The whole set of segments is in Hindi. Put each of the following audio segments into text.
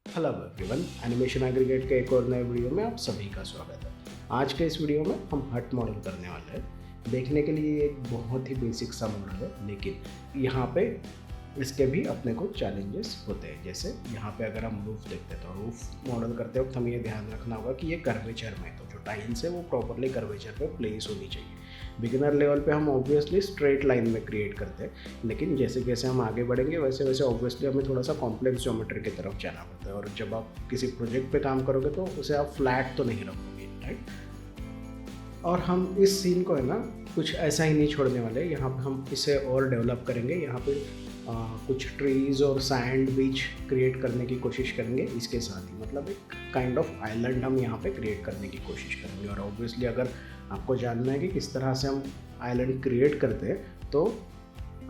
हेलो एवरीवन, एनिमेशन एग्रीगेट के एक और नए वीडियो में आप सभी का स्वागत है। आज के इस वीडियो में हम हट मॉडल करने वाले हैं। देखने के लिए एक बहुत ही बेसिक सा मॉडल है, लेकिन यहाँ पे इसके भी अपने कुछ चैलेंजेस होते हैं। जैसे यहाँ पे अगर हम रूफ देखते हैं तो रूफ मॉडल करते वक्त हमें ये ध्यान रखना होगा कि ये कर्वेचर में, तो जो टाइल्स है वो प्रॉपरली कर्वेचर पे प्लेस होनी चाहिए। बिगिनर लेवल पे हम ऑब्वियसली स्ट्रेट लाइन में क्रिएट करते हैं, लेकिन जैसे जैसे हम आगे बढ़ेंगे वैसे वैसे ऑब्वियसली हमें थोड़ा सा कॉम्प्लेक्स ज्योमेट्री की तरफ जाना पड़ता है। और जब आप किसी प्रोजेक्ट पे काम करोगे तो उसे आप फ्लैट तो नहीं रखोगे, राइट। और हम इस सीन को है ना कुछ ऐसा ही नहीं छोड़ने वाले। यहाँ पे हम इसे और डेवलप करेंगे। यहाँ पे कुछ ट्रीज़ और सैंड बीच क्रिएट करने की कोशिश करेंगे इसके साथ ही, मतलब एक काइंड ऑफ आइलैंड हम यहाँ पे क्रिएट करने की कोशिश करेंगे। और ऑब्वियसली अगर आपको जानना है कि किस तरह से हम आइलैंड क्रिएट करते हैं तो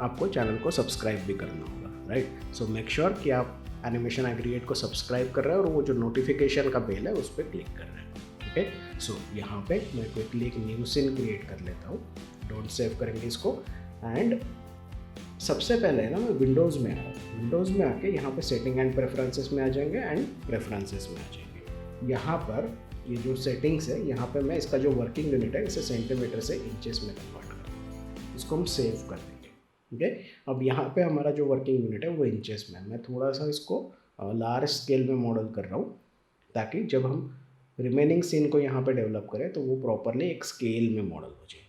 आपको चैनल को सब्सक्राइब भी करना होगा, राइट। सो मेक श्योर कि आप एनिमेशन एग्रीगेट को सब्सक्राइब कर रहे हैं और वो जो नोटिफिकेशन का बेल है उस पर क्लिक कर रहे हैं। ओके, सो यहाँ पे मैं क्विकली एक न्यू सीन क्रिएट कर लेता हूँ। डोंट सेव करेंगे इसको। एंड सबसे पहले है ना मैं विंडोज़ में आ रहा हूँ। विंडोज़ में आके यहाँ पे सेटिंग एंड प्रेफरेंसेस में आ जाएंगे एंड प्रेफरेंसेस में आ जाएंगे। यहाँ पर ये जो सेटिंग्स है, यहाँ पे मैं इसका जो वर्किंग यूनिट है इसे सेंटीमीटर से इंचेस में कन्वर्ट कर दूँ। इसको हम सेव कर देंगे। ओके, अब यहाँ पे हमारा जो वर्किंग यूनिट है वो इंचेस में। मैं थोड़ा सा इसको लार्ज स्केल में मॉडल कर रहा हूँ ताकि जब हम रिमेनिंग सीन को यहाँ पे डेवलप करें तो वो प्रॉपरली एक स्केल में मॉडल हो जाए,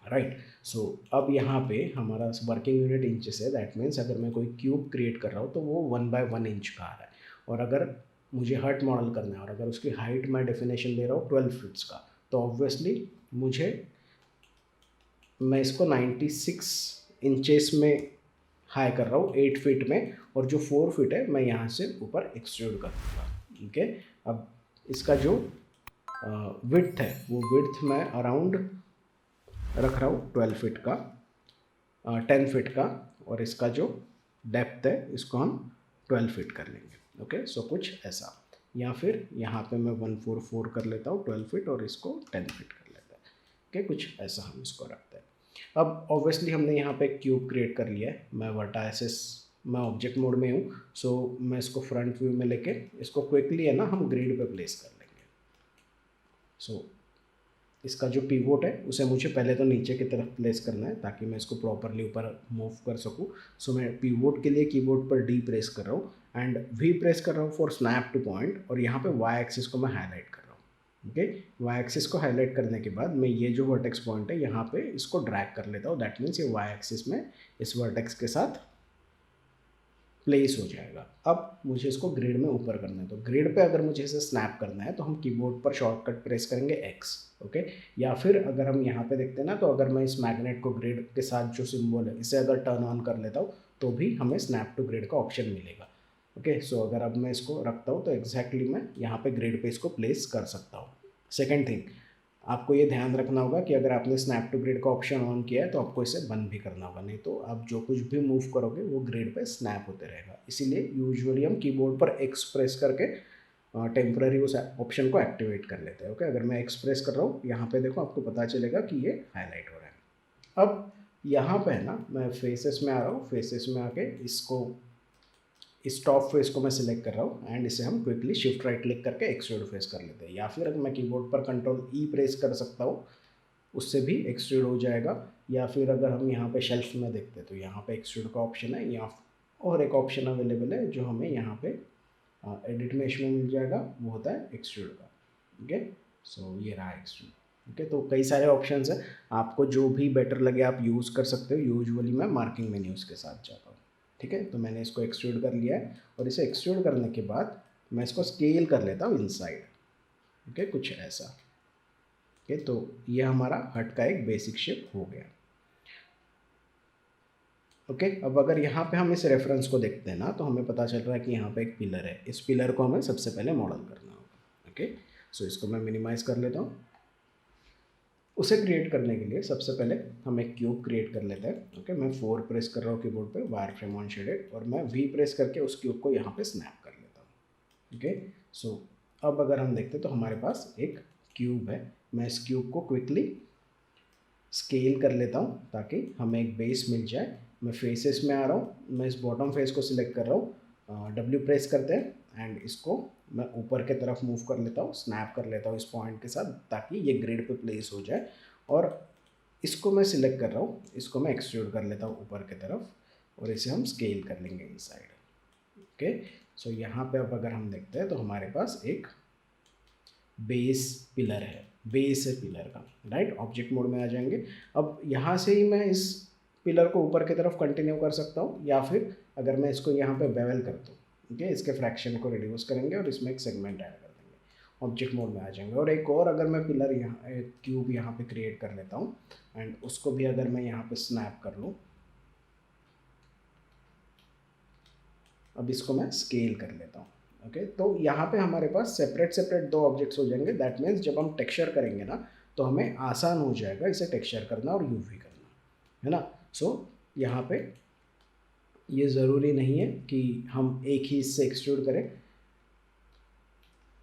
राइट। सो अब यहाँ पे हमारा वर्किंग यूनिट इंचेस है। दैट मीन्स अगर मैं कोई क्यूब क्रिएट कर रहा हूँ तो वो 1/1 इंच का आ रहा है। और अगर मुझे हर्ट मॉडल करना है और अगर उसकी हाइट मैं डेफिनेशन दे रहा हूँ 12 फीट्स का, तो ऑब्वियसली मैं इसको 96 इंचेस में हाई कर रहा हूँ 8 फीट में, और जो 4 फीट है मैं यहाँ से ऊपर एक्सट्रूड कर दूँगा। ओके, अब इसका जो विड्थ है वो विड्थ मैं अराउंड रख रहा हूँ 12 फीट का, 10 फीट का, और इसका जो डेप्थ है इसको हम 12 फीट कर लेंगे। ओके, सो कुछ ऐसा, या फिर यहाँ पे मैं 144 कर लेता हूँ 12 फीट और इसको 10 फीट कर लेता है। ओके, कुछ ऐसा हम इसको रखते हैं। अब ऑब्वियसली हमने यहाँ पे क्यूब क्रिएट कर लिया है। मैं वर्टाइसेस मैं ऑब्जेक्ट मोड में हूँ, सो मैं इसको फ्रंट व्यू में लेके इसको क्विकली है ना हम ग्रिड पे प्लेस कर लेंगे। सो इसका जो पीवोट है उसे मुझे पहले तो नीचे की तरफ प्लेस करना है ताकि मैं इसको प्रॉपरली ऊपर मूव कर सकूं। सो मैं पीवोट के लिए कीबोर्ड पर डी प्रेस कर रहा हूँ एंड वी प्रेस कर रहा हूँ फॉर स्नैप टू पॉइंट, और यहाँ पे वाई एक्सिस को मैं हाईलाइट कर रहा हूँ। ओके, वाई एक्सिस को हाईलाइट करने के बाद मैं ये जो वर्टेक्स पॉइंट है यहाँ पे इसको ड्रैग कर लेता हूँ। दैट मीन्स ये वाई एक्सिस में इस वर्टेक्स के साथ प्लेस हो जाएगा। अब मुझे इसको ग्रिड में ऊपर करना है, तो ग्रिड पे अगर मुझे इसे स्नैप करना है तो हम कीबोर्ड पर शॉर्टकट प्रेस करेंगे एक्स। ओके, या फिर अगर हम यहाँ पे देखते हैं ना, तो अगर मैं इस मैग्नेट को ग्रिड के साथ जो सिंबल है इसे अगर टर्न ऑन कर लेता हूँ तो भी हमें स्नैप टू ग्रिड का ऑप्शन मिलेगा। ओके, सो अगर अब मैं इसको रखता हूँ तो एग्जैक्टली मैं यहाँ पे ग्रिड पे इसको प्लेस कर सकता हूँ। सेकेंड थिंग, आपको ये ध्यान रखना होगा कि अगर आपने स्नैप टू ग्रिड का ऑप्शन ऑन किया है तो आपको इसे बंद भी करना होगा, नहीं तो आप जो कुछ भी मूव करोगे वो ग्रिड पे स्नैप होते रहेगा। इसीलिए यूजुअली हम कीबोर्ड पर एक्स प्रेस करके टेम्पररी उस ऑप्शन को एक्टिवेट कर लेते हैं। ओके, अगर मैं एक्स प्रेस कर रहा हूँ यहाँ पे देखो आपको पता चलेगा कि ये हाईलाइट हो रहा है। अब यहाँ पे है ना मैं फेसेस में आ रहा हूँ। फेसेस में आके इसको इस टॉप फेस को मैं सिलेक्ट कर रहा हूँ एंड इसे हम क्विकली शिफ्ट राइट क्लिक करके एक्सट्रूड फेस कर लेते हैं। या फिर अगर मैं कीबोर्ड पर कंट्रोल ई प्रेस कर सकता हूँ, उससे भी एक्सट्रूड हो जाएगा। या फिर अगर हम यहाँ पे शेल्फ में देखते हैं तो यहाँ पे एक्सट्रूड का ऑप्शन है, या और एक ऑप्शन अवेलेबल है जो हमें यहाँ पे एडिट में इसमें मिल जाएगा, वो होता है एक्सट्रूड का। ओके, सो ये रहा एक्सट्रूड। ओके, तो कई सारे ऑप्शंस हैं, आपको जो भी बेटर लगे आप यूज़ कर सकते हो। यूजुअली मैं मार्किंग मेन्यूज़ के साथ जाता हूँ। ठीक है, तो मैंने इसको एक्सट्रूड कर लिया है और इसे एक्सट्रूड करने के बाद मैं इसको स्केल कर लेता हूँ इनसाइड। ओके, कुछ ऐसा। ओके, तो ये हमारा हट का एक बेसिक शेप हो गया। ओके, अब अगर यहाँ पे हम इस रेफरेंस को देखते हैं ना तो हमें पता चल रहा है कि यहाँ पे एक पिलर है। इस पिलर को हमें सबसे पहले मॉडल करना होगा। ओके, सो इसको मैं मिनिमाइज़ कर लेता हूँ। उसे क्रिएट करने के लिए सबसे पहले हम एक क्यूब क्रिएट कर लेते हैं। ओके, मैं 4 प्रेस कर रहा हूँ कीबोर्ड पे, वायर फ्रेम ऑन शेडेड, और मैं वी प्रेस करके उस क्यूब को यहाँ पे स्नैप कर लेता हूँ। ओके, सो अब अगर हम देखते हैं तो हमारे पास एक क्यूब है। मैं इस क्यूब को क्विकली स्केल कर लेता हूँ ताकि हमें एक बेस मिल जाए। मैं फेसेस में आ रहा हूँ, मैं इस बॉटम फेस को सिलेक्ट कर रहा हूँ, डब्ल्यू प्रेस करते हैं एंड इसको मैं ऊपर के तरफ मूव कर लेता हूँ, स्नैप कर लेता हूँ इस पॉइंट के साथ, ताकि ये ग्रिड पे प्लेस हो जाए। और इसको मैं सिलेक्ट कर रहा हूँ, इसको मैं एक्सट्रूड कर लेता हूँ ऊपर की तरफ, और इसे हम स्केल कर लेंगे इनसाइड। ओके, सो यहाँ पे अब अगर हम देखते हैं तो हमारे पास एक बेस पिलर है, बेस है पिलर का, राइट। ऑब्जेक्ट मोड में आ जाएंगे। अब यहाँ से ही मैं इस पिलर को ऊपर की तरफ कंटिन्यू कर सकता हूँ, या फिर अगर मैं इसको यहाँ पे बेवल कर दूँ, ठीक है, इसके फ्रैक्शन को रिड्यूस करेंगे और इसमें एक सेगमेंट ऐड कर देंगे, ऑब्जेक्ट मोड में आ जाएंगे। और एक और अगर मैं पिलर यहाँ, एक क्यूब यहाँ पे क्रिएट कर लेता हूँ, एंड उसको भी अगर मैं यहाँ पे स्नैप कर लूँ, अब इसको मैं स्केल कर लेता हूँ। ओके, तो यहाँ पे हमारे पास सेपरेट सेपरेट दो ऑब्जेक्ट्स हो जाएंगे। दैट मीन्स जब हम टेक्सचर करेंगे ना, तो हमें आसान हो जाएगा इसे टेक्सचर करना और यूवी करना, है ना। सो यहाँ पे ये ज़रूरी नहीं है कि हम एक ही इससे एक्सट्रूड करें।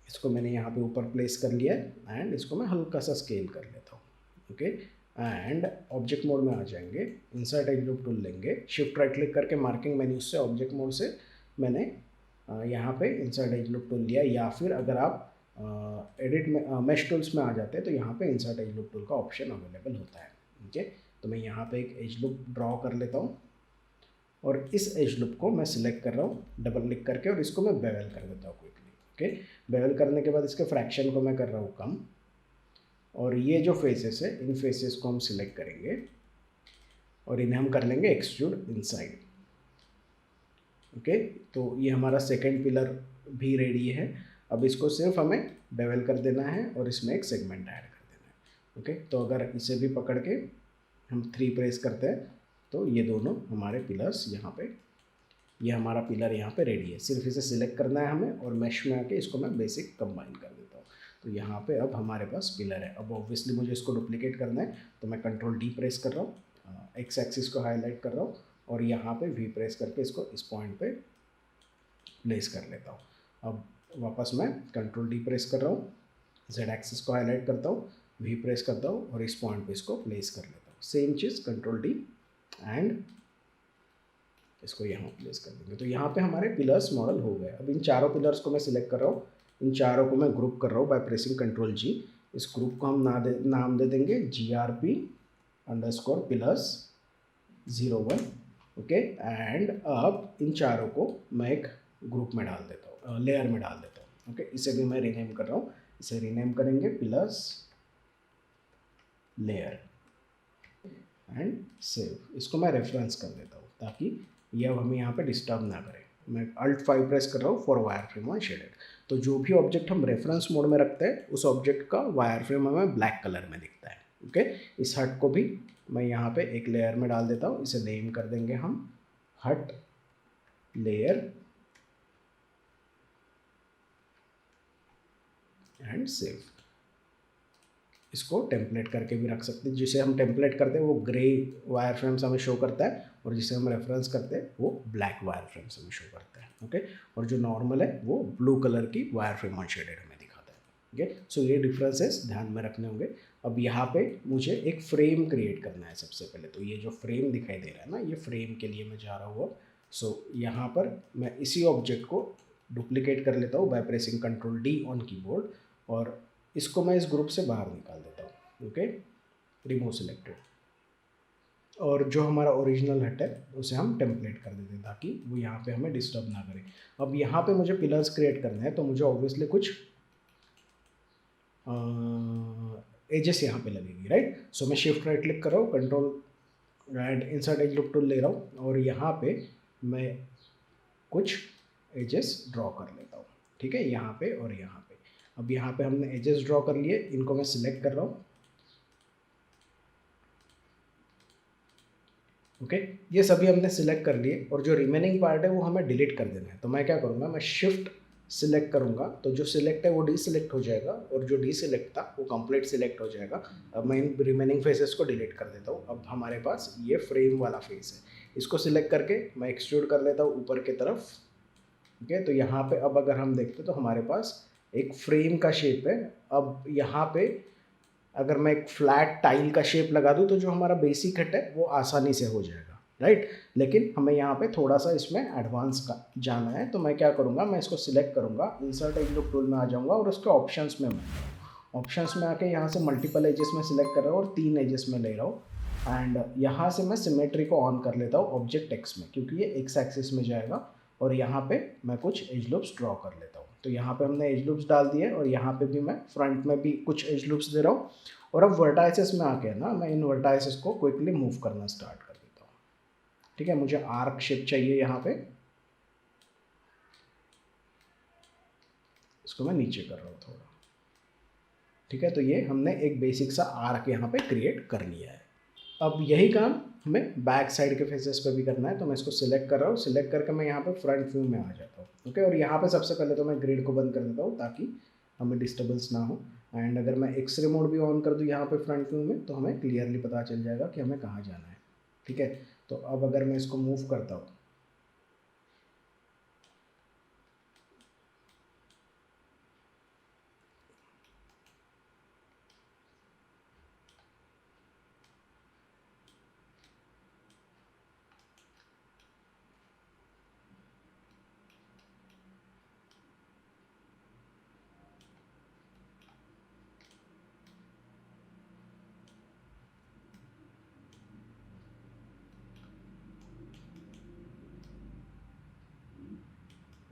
इसको मैंने यहाँ पे ऊपर प्लेस कर लिया है, एंड इसको मैं हल्का सा स्केल कर लेता हूँ। ओके, एंड ऑब्जेक्ट मोड में आ जाएंगे, इंसर्ट एज लूप टूल लेंगे, शिफ्ट राइट क्लिक करके मार्किंग मेन्यू से ऑब्जेक्ट मोड से मैंने यहाँ पे इंसर्ट एज लूप टूल लिया, या फिर अगर आप एडिट में मेश टूल्स में आ जाते हैं तो यहाँ पे इंसर्ट एज लूप टूल का ऑप्शन अवेलेबल होता है। ठीक है, तो मैं यहाँ पे एक एज लूप ड्रॉ कर लेता हूँ, और इस एज लूप को मैं सिलेक्ट कर रहा हूँ डबल क्लिक करके, और इसको मैं बेवल कर देता हूँ क्विकली। ओके, बेवल करने के बाद इसके फ्रैक्शन को मैं कर रहा हूँ कम, और ये जो फेसेस है इन फेसेस को हम सिलेक्ट करेंगे और इन्हें हम कर लेंगे एक्सट्रूड इनसाइड। ओके, तो ये हमारा सेकंड पिलर भी रेडी है। अब इसको सिर्फ हमें बेवल कर देना है और इसमें एक सेगमेंट ऐड कर देना है। ओके, तो अगर इसे भी पकड़ के हम 3 प्रेस करते हैं तो ये दोनों हमारे पिलर्स यहाँ पे, ये हमारा पिलर यहाँ पे रेडी है। सिर्फ इसे सिलेक्ट करना है हमें, और मैश में आके इसको मैं बेसिक कंबाइन कर देता हूँ। तो यहाँ पे अब हमारे पास पिलर है। अब ऑब्वियसली मुझे इसको डुप्लीकेट करना है, तो मैं कंट्रोल डी प्रेस कर रहा हूँ, एक्स एक्सिस को हाईलाइट कर रहा हूँ, और यहाँ पे वी प्रेस करके इसको इस पॉइंट पे प्लेस कर लेता हूँ। अब वापस मैं कंट्रोल डी प्रेस कर रहा हूँ, जेड एक्सिस को हाईलाइट करता हूँ, वी प्रेस करता हूँ, और इस पॉइंट पे इसको प्लेस कर लेता हूँ। Same cheese control D, and इसको यहाँ प्लेस कर देंगे। तो यहाँ पे हमारे पिलर्स मॉडल हो गए। अब इन चारों पिलर्स को मैं सिलेक्ट कर रहा हूँ, इन चारों को मैं ग्रुप कर रहा हूँ बाय प्रेसिंग कंट्रोल जी। इस ग्रुप को हम नाम दे देंगे GRP_pillars01। ओके, एंड अब इन चारों को मैं एक ग्रुप में डाल देता हूँ, लेयर में डाल देता हूँ। ओके, इसे भी मैं रीनेम कर रहा हूँ, इसे रीनेम करेंगे पिलर्स लेयर, एंड सेव। इसको मैं रेफरेंस कर देता हूँ ताकि ये अब हमें यहाँ पे डिस्टर्ब ना करे। मैं Alt 5 प्रेस कर रहा हूँ for wire frame on shaded. तो जो भी ऑब्जेक्ट हम रेफरेंस मोड में रखते हैं उस ऑब्जेक्ट का वायर फ्रेम हमें ब्लैक कलर में दिखता है। ओके, इस हट को भी मैं यहाँ पे एक लेयर में डाल देता हूँ, इसे नेम कर देंगे हम हट लेयर, एंड सेव। इसको टेम्पलेट करके भी रख सकते हैं। जिसे हम टेम्पलेट करते हैं वो ग्रे वायर फ्रेम्स हमें शो करता है, और जिसे हम रेफरेंस करते हैं वो ब्लैक वायर फ्रेम्स हमें शो करता है। ओके, और जो नॉर्मल है वो ब्लू कलर की वायर फ्रेम ऑन शेडेड हमें दिखाता है। ओके, सो ये डिफरेंसेस ध्यान में रखने होंगे। अब यहाँ पे मुझे एक फ्रेम क्रिएट करना है सबसे पहले। तो ये जो फ्रेम दिखाई दे रहा है ना, ये फ्रेम के लिए मैं जा रहा हूँ। सो यहाँ पर मैं इसी ऑब्जेक्ट को डुप्लीकेट कर लेता हूँ by pressing control D on keyboard, और इसको मैं इस ग्रुप से बाहर निकाल देता हूँ। ओके, रिमूव सिलेक्टेड, और जो हमारा ओरिजिनल हट है उसे हम टेम्पलेट कर देते हैं ताकि वो यहाँ पे हमें डिस्टर्ब ना करे। अब यहाँ पे मुझे पिलर्स क्रिएट करने हैं, तो मुझे ऑब्वियसली कुछ एजेस यहाँ पे लगेगी, राइट। सो मैं शिफ्ट राइट क्लिक कर रहा हूँ, control and insert as loop tool ले रहा हूँ, और यहाँ पे मैं कुछ एजेस ड्रॉ कर लेता हूँ। ठीक है, यहाँ पे और यहाँ पे। अब यहाँ पे हमने एजेस ड्रॉ कर लिए, इनको मैं सिलेक्ट कर रहा हूँ। ओके, ये सभी हमने सिलेक्ट कर लिए, और जो रिमेनिंग पार्ट है वो हमें डिलीट कर देना है। तो मैं क्या करूँगा, मैं शिफ्ट सिलेक्ट करूँगा, तो जो सिलेक्ट है वो डीसिलेक्ट हो जाएगा, और जो डीसिलेक्ट था वो कंप्लीट सिलेक्ट हो जाएगा। अब मैं इन रिमेनिंग फेसेस को डिलीट कर देता हूँ। अब हमारे पास ये फ्रेम वाला फेस है, इसको सिलेक्ट करके मैं एक्सट्रूड कर लेता हूँ ऊपर की तरफ। ओके, तो यहाँ पे अब अगर हम देखते तो हमारे पास एक फ्रेम का शेप है। अब यहाँ पे अगर मैं एक फ्लैट टाइल का शेप लगा दूँ तो जो हमारा बेसिक हट है वो आसानी से हो जाएगा। राइट। लेकिन हमें यहाँ पे थोड़ा सा इसमें एडवांस का जाना है, तो मैं क्या करूँगा, मैं इसको सिलेक्ट करूँगा, इंसर्ट एज लूप टूल में आ जाऊँगा और उसके ऑप्शंस में ऑप्शंस में आके यहाँ से मल्टीपल एजेस में सिलेक्ट कर रहा हूँ और 3 एजेस में ले रहा हूँ। एंड यहाँ से मैं सिमेट्री को ऑन कर लेता हूँ ऑब्जेक्ट एक्स में, क्योंकि ये एक्स एक्सिस में जाएगा। और यहाँ पे मैं कुछ एज लूप्स ड्रॉ कर लेता हूँ। तो यहाँ पे हमने एज लूप्स डाल दिए और यहाँ पे भी मैं फ्रंट में भी कुछ एज लूप्स दे रहा हूँ। और अब वर्टाइसेस में आके ना मैं इन वर्टाइसेस को क्विकली मूव करना स्टार्ट कर देता हूँ। ठीक है, मुझे आर्क शेप चाहिए यहाँ पे, इसको मैं नीचे कर रहा हूँ थोड़ा। ठीक है, तो ये हमने एक बेसिक सा आर्क यहाँ पे क्रिएट कर लिया है। अब यही काम हमें बैक साइड के फेसेस पे भी करना है, तो मैं इसको सिलेक्ट कर रहा हूँ। सिलेक्ट करके मैं यहाँ पे फ्रंट व्यू में आ जाता हूँ। ओके, और यहाँ पे सबसे पहले तो मैं ग्रिड को बंद कर देता हूँ ताकि हमें डिस्टर्बेंस ना हो। एंड अगर मैं एक्सरे मोड भी ऑन कर दूँ यहाँ पे फ्रंट व्यू में, तो हमें क्लियरली पता चल जाएगा कि हमें कहाँ जाना है। ठीक है, तो अब अगर मैं इसको मूव करता हूँ,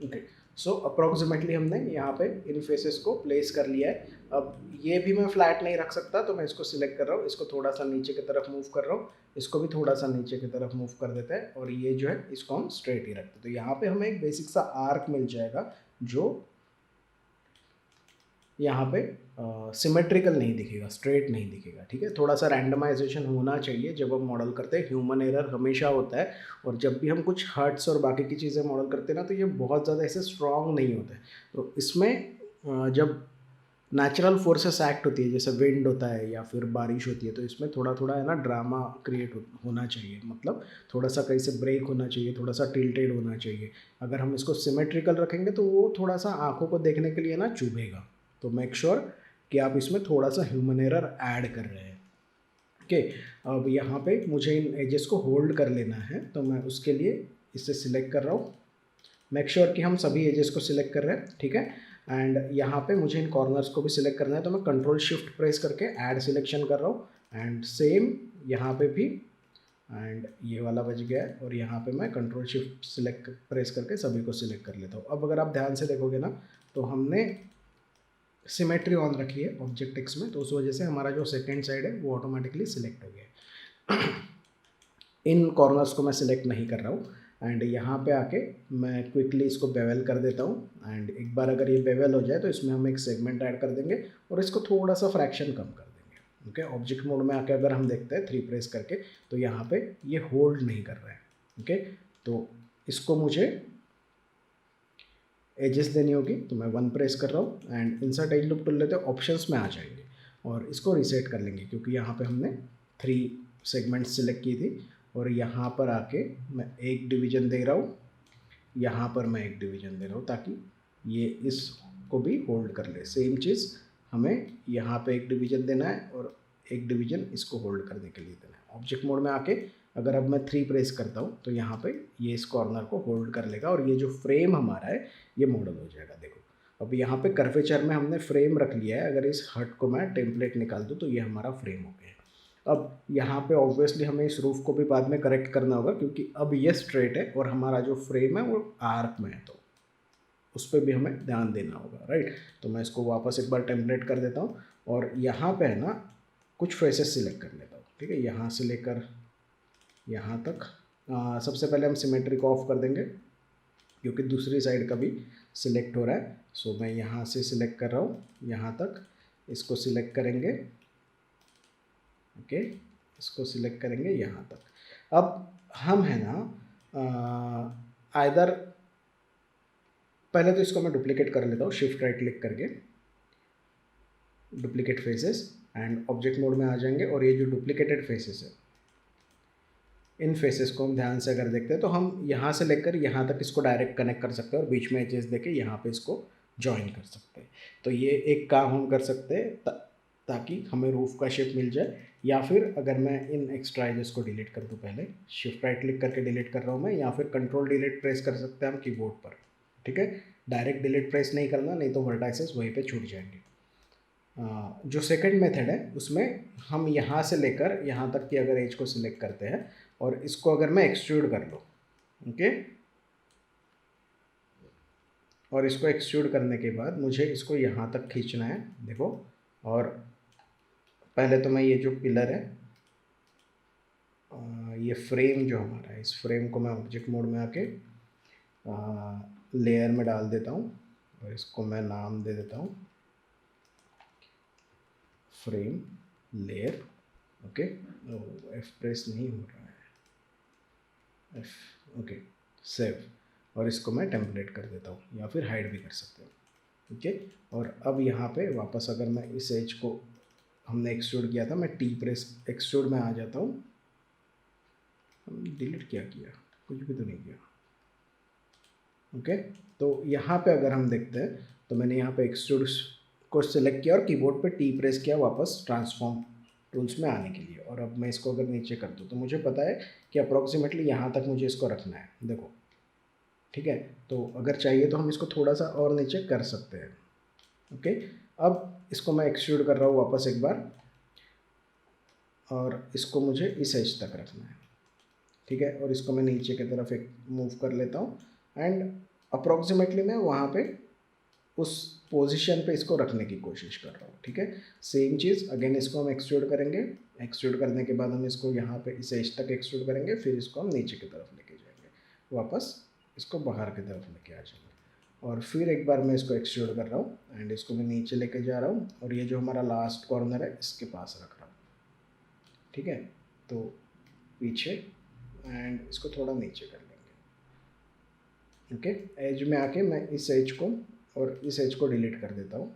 ओके, सो अप्रॉक्सीमेटली हमने यहाँ पे इन फेसेस को प्लेस कर लिया है। अब ये भी मैं फ्लैट नहीं रख सकता, तो मैं इसको सिलेक्ट कर रहा हूँ, इसको थोड़ा सा नीचे की तरफ मूव कर रहा हूँ, इसको भी थोड़ा सा नीचे की तरफ मूव कर देते हैं और ये जो है इसको हम स्ट्रेट ही रखते हैं। तो यहाँ पे हमें एक बेसिक सा आर्क मिल जाएगा जो यहाँ पे सिमेट्रिकल नहीं दिखेगा, स्ट्रेट नहीं दिखेगा। ठीक है, थोड़ा सा रैंडमाइजेशन होना चाहिए जब हम मॉडल करते हैं। ह्यूमन एरर हमेशा होता है, और जब भी हम कुछ हर्ट्स और बाकी की चीज़ें मॉडल करते हैं ना, तो ये बहुत ज़्यादा ऐसे स्ट्रॉन्ग नहीं होता है। तो इसमें जब नेचुरल फोर्सेस एक्ट होती है, जैसे विंड होता है या फिर बारिश होती है, तो इसमें थोड़ा थोड़ा है ना ड्रामा क्रिएट होना चाहिए। मतलब थोड़ा सा कहीं से ब्रेक होना चाहिए, थोड़ा सा टिल्टेड होना चाहिए। अगर हम इसको सिमेट्रिकल रखेंगे तो वो थोड़ा सा आँखों को देखने के लिए ना चुभेगा। तो मेक श्योर कि आप इसमें थोड़ा सा ह्यूमन एरर ऐड कर रहे हैं। ओके, अब यहाँ पे मुझे इन एजेस को होल्ड कर लेना है, तो मैं उसके लिए इसे सिलेक्ट कर रहा हूँ। मेक श्योर कि हम सभी एजेस को सिलेक्ट कर रहे हैं। ठीक है, एंड यहाँ पे मुझे इन कॉर्नर्स को भी सिलेक्ट करना है, तो मैं कंट्रोल शिफ्ट प्रेस करके ऐड सिलेक्शन कर रहा हूँ। एंड सेम यहाँ पे भी, एंड ये वाला बच गया है, और यहाँ पे मैं कंट्रोल शिफ्ट सिलेक्ट प्रेस करके सभी को सिलेक्ट कर लेता हूँ। अब अगर आप ध्यान से देखोगे ना, तो हमने सिमेट्री ऑन रखी है ऑब्जेक्ट एक्स में, तो उस वजह से हमारा जो सेकेंड साइड है वो ऑटोमेटिकली सिलेक्ट हो गया है। इन कॉर्नर्स को मैं सिलेक्ट नहीं कर रहा हूँ। एंड यहाँ पे आके मैं क्विकली इसको बेवल कर देता हूँ। एंड एक बार अगर ये बेवल हो जाए तो इसमें हम एक सेगमेंट ऐड कर देंगे और इसको थोड़ा सा फ्रैक्शन कम कर देंगे। ओके, ऑब्जेक्ट मोड में आके अगर हम देखते हैं 3 प्रेस करके, तो यहाँ पे ये होल्ड नहीं कर रहा है। ओके, तो इसको मुझे एजेस देनी होगी, तो मैं 1 प्रेस कर रहा हूँ and insert as loop tool लेते हैं, ऑप्शंस में आ जाएंगे और इसको रीसेट कर लेंगे, क्योंकि यहाँ पे हमने 3 सेगमेंट्स सिलेक्ट की थी। और यहाँ पर आके मैं एक डिवीजन दे रहा हूँ, यहाँ पर मैं एक डिवीजन दे रहा हूँ, ताकि ये इसको भी होल्ड कर ले। सेम चीज़ हमें यहाँ पे एक डिवीजन देना है और एक डिवीजन इसको होल्ड करने के लिए देना है। ऑब्जेक्ट मोड में आके अगर अब मैं 3 प्रेस करता हूँ, तो यहाँ पे ये इस कॉर्नर को होल्ड कर लेगा और ये जो फ्रेम हमारा है ये मॉडल हो जाएगा। देखो, अब यहाँ पे कर्वेचर में हमने फ्रेम रख लिया है। अगर इस हट को मैं टेम्पलेट निकाल दूँ तो ये हमारा फ्रेम हो गया। अब यहाँ पे ऑब्वियसली हमें इस रूफ को भी बाद में करेक्ट करना होगा, क्योंकि अब ये स्ट्रेट है और हमारा जो फ्रेम है वो आर्क में है, तो उस पर भी हमें ध्यान देना होगा। राइट, तो मैं इसको वापस एक बार टेम्पलेट कर देता हूँ और यहाँ पे है ना कुछ फेसेस सिलेक्ट कर लेता हूँ। ठीक है, यहाँ से लेकर यहाँ तक। सबसे पहले हम सिमेट्री को ऑफ कर देंगे, क्योंकि दूसरी साइड का भी सिलेक्ट हो रहा है। सो मैं यहाँ से सिलेक्ट कर रहा हूँ यहाँ तक, इसको सिलेक्ट करेंगे। ओके, इसको सिलेक्ट करेंगे यहाँ तक। अब हम है ना आइदर पहले तो इसको मैं डुप्लीकेट कर लेता हूँ, शिफ्ट राइट क्लिक करके duplicate faces, and object mode में आ जाएंगे। और ये जो डुप्लीकेटेड फेसेस है, इन फेसेस को हम ध्यान से अगर देखते हैं तो हम यहाँ से लेकर यहाँ तक इसको डायरेक्ट कनेक्ट कर सकते हैं और बीच में एजेस देके यहाँ पे इसको ज्वाइन कर सकते हैं। तो ये एक काम हम कर सकते हैं। ताकि हमें रूफ का शेप मिल जाए। या फिर अगर मैं इन एक्स्ट्रा एजेस को डिलीट कर दूँ, पहले शिफ्ट राइट क्लिक करके डिलीट कर रहा हूँ मैं, या फिर कंट्रोल डिलीट प्रेस कर सकते हैं हम कीबोर्ड पर, ठीक है। डायरेक्ट डिलीट प्रेस नहीं करना, नहीं तो वर्टाइसेस वहीं पे छूट जाएंगे। जो सेकंड मेथड है उसमें हम यहाँ से लेकर यहाँ तक की अगर एज को सिलेक्ट करते हैं और इसको अगर मैं एक्सट्रूड कर लूँ, ओके, और इसको एक्सट्रूड करने के बाद मुझे इसको यहाँ तक खींचना है, देखो। और पहले तो मैं ये जो पिलर है, ये फ्रेम जो हमारा है, इस फ्रेम को मैं ऑब्जेक्ट मोड में आके लेयर में डाल देता हूँ और इसको मैं नाम दे देता हूँ frame layer, okay. F press नहीं हो रहा है, एफ, ओके, सेव। और इसको मैं टेम्पलेट कर देता हूँ या फिर हाइड भी कर सकते हो, ठीक है। और अब यहाँ पे वापस अगर मैं इस एज को हमने एक्सट्रूड किया था, मैं टी प्रेस एक्सट्रूड में आ जाता हूँ। डिलीट क्या किया, कुछ भी तो नहीं किया, ओके। तो यहाँ पे अगर हम देखते हैं तो मैंने यहाँ पे एक्सट्रूड को सिलेक्ट किया और कीबोर्ड पे टी प्रेस किया वापस ट्रांसफॉर्म टूल्स में आने के लिए। और अब मैं इसको अगर नीचे कर दूँ तो मुझे पता है कि अप्रॉक्सीमेटली यहाँ तक मुझे इसको रखना है, देखो, ठीक है। तो अगर चाहिए तो हम इसको थोड़ा सा और नीचे कर सकते हैं, ओके। अब इसको मैं एक्सट्रूड कर रहा हूँ वापस एक बार, और इसको मुझे इस एज तक रखना है, ठीक है। और इसको मैं नीचे की तरफ एक मूव कर लेता हूँ एंड अप्रॉक्सीमेटली मैं वहाँ पे उस पोजीशन पे इसको रखने की कोशिश कर रहा हूँ, ठीक है। सेम चीज़ अगेन इसको हम एक्सट्रूड करेंगे। एक्सट्रूड करने के बाद हम इसको यहाँ पे इस एज तक एक्सट्रूड करेंगे, फिर इसको हम नीचे की तरफ लेके जाएंगे, वापस इसको बाहर की तरफ लेके आ जाएंगे। और फिर एक बार मैं इसको एक्सट्रूड कर रहा हूँ एंड इसको मैं नीचे लेके जा रहा हूँ और ये जो हमारा लास्ट कॉर्नर है इसके पास रख रहा हूँ, ठीक है। तो पीछे एंड इसको थोड़ा नीचे कर लेंगे, ओके। एज में आके मैं इस एज को और इस एज को डिलीट कर देता हूँ,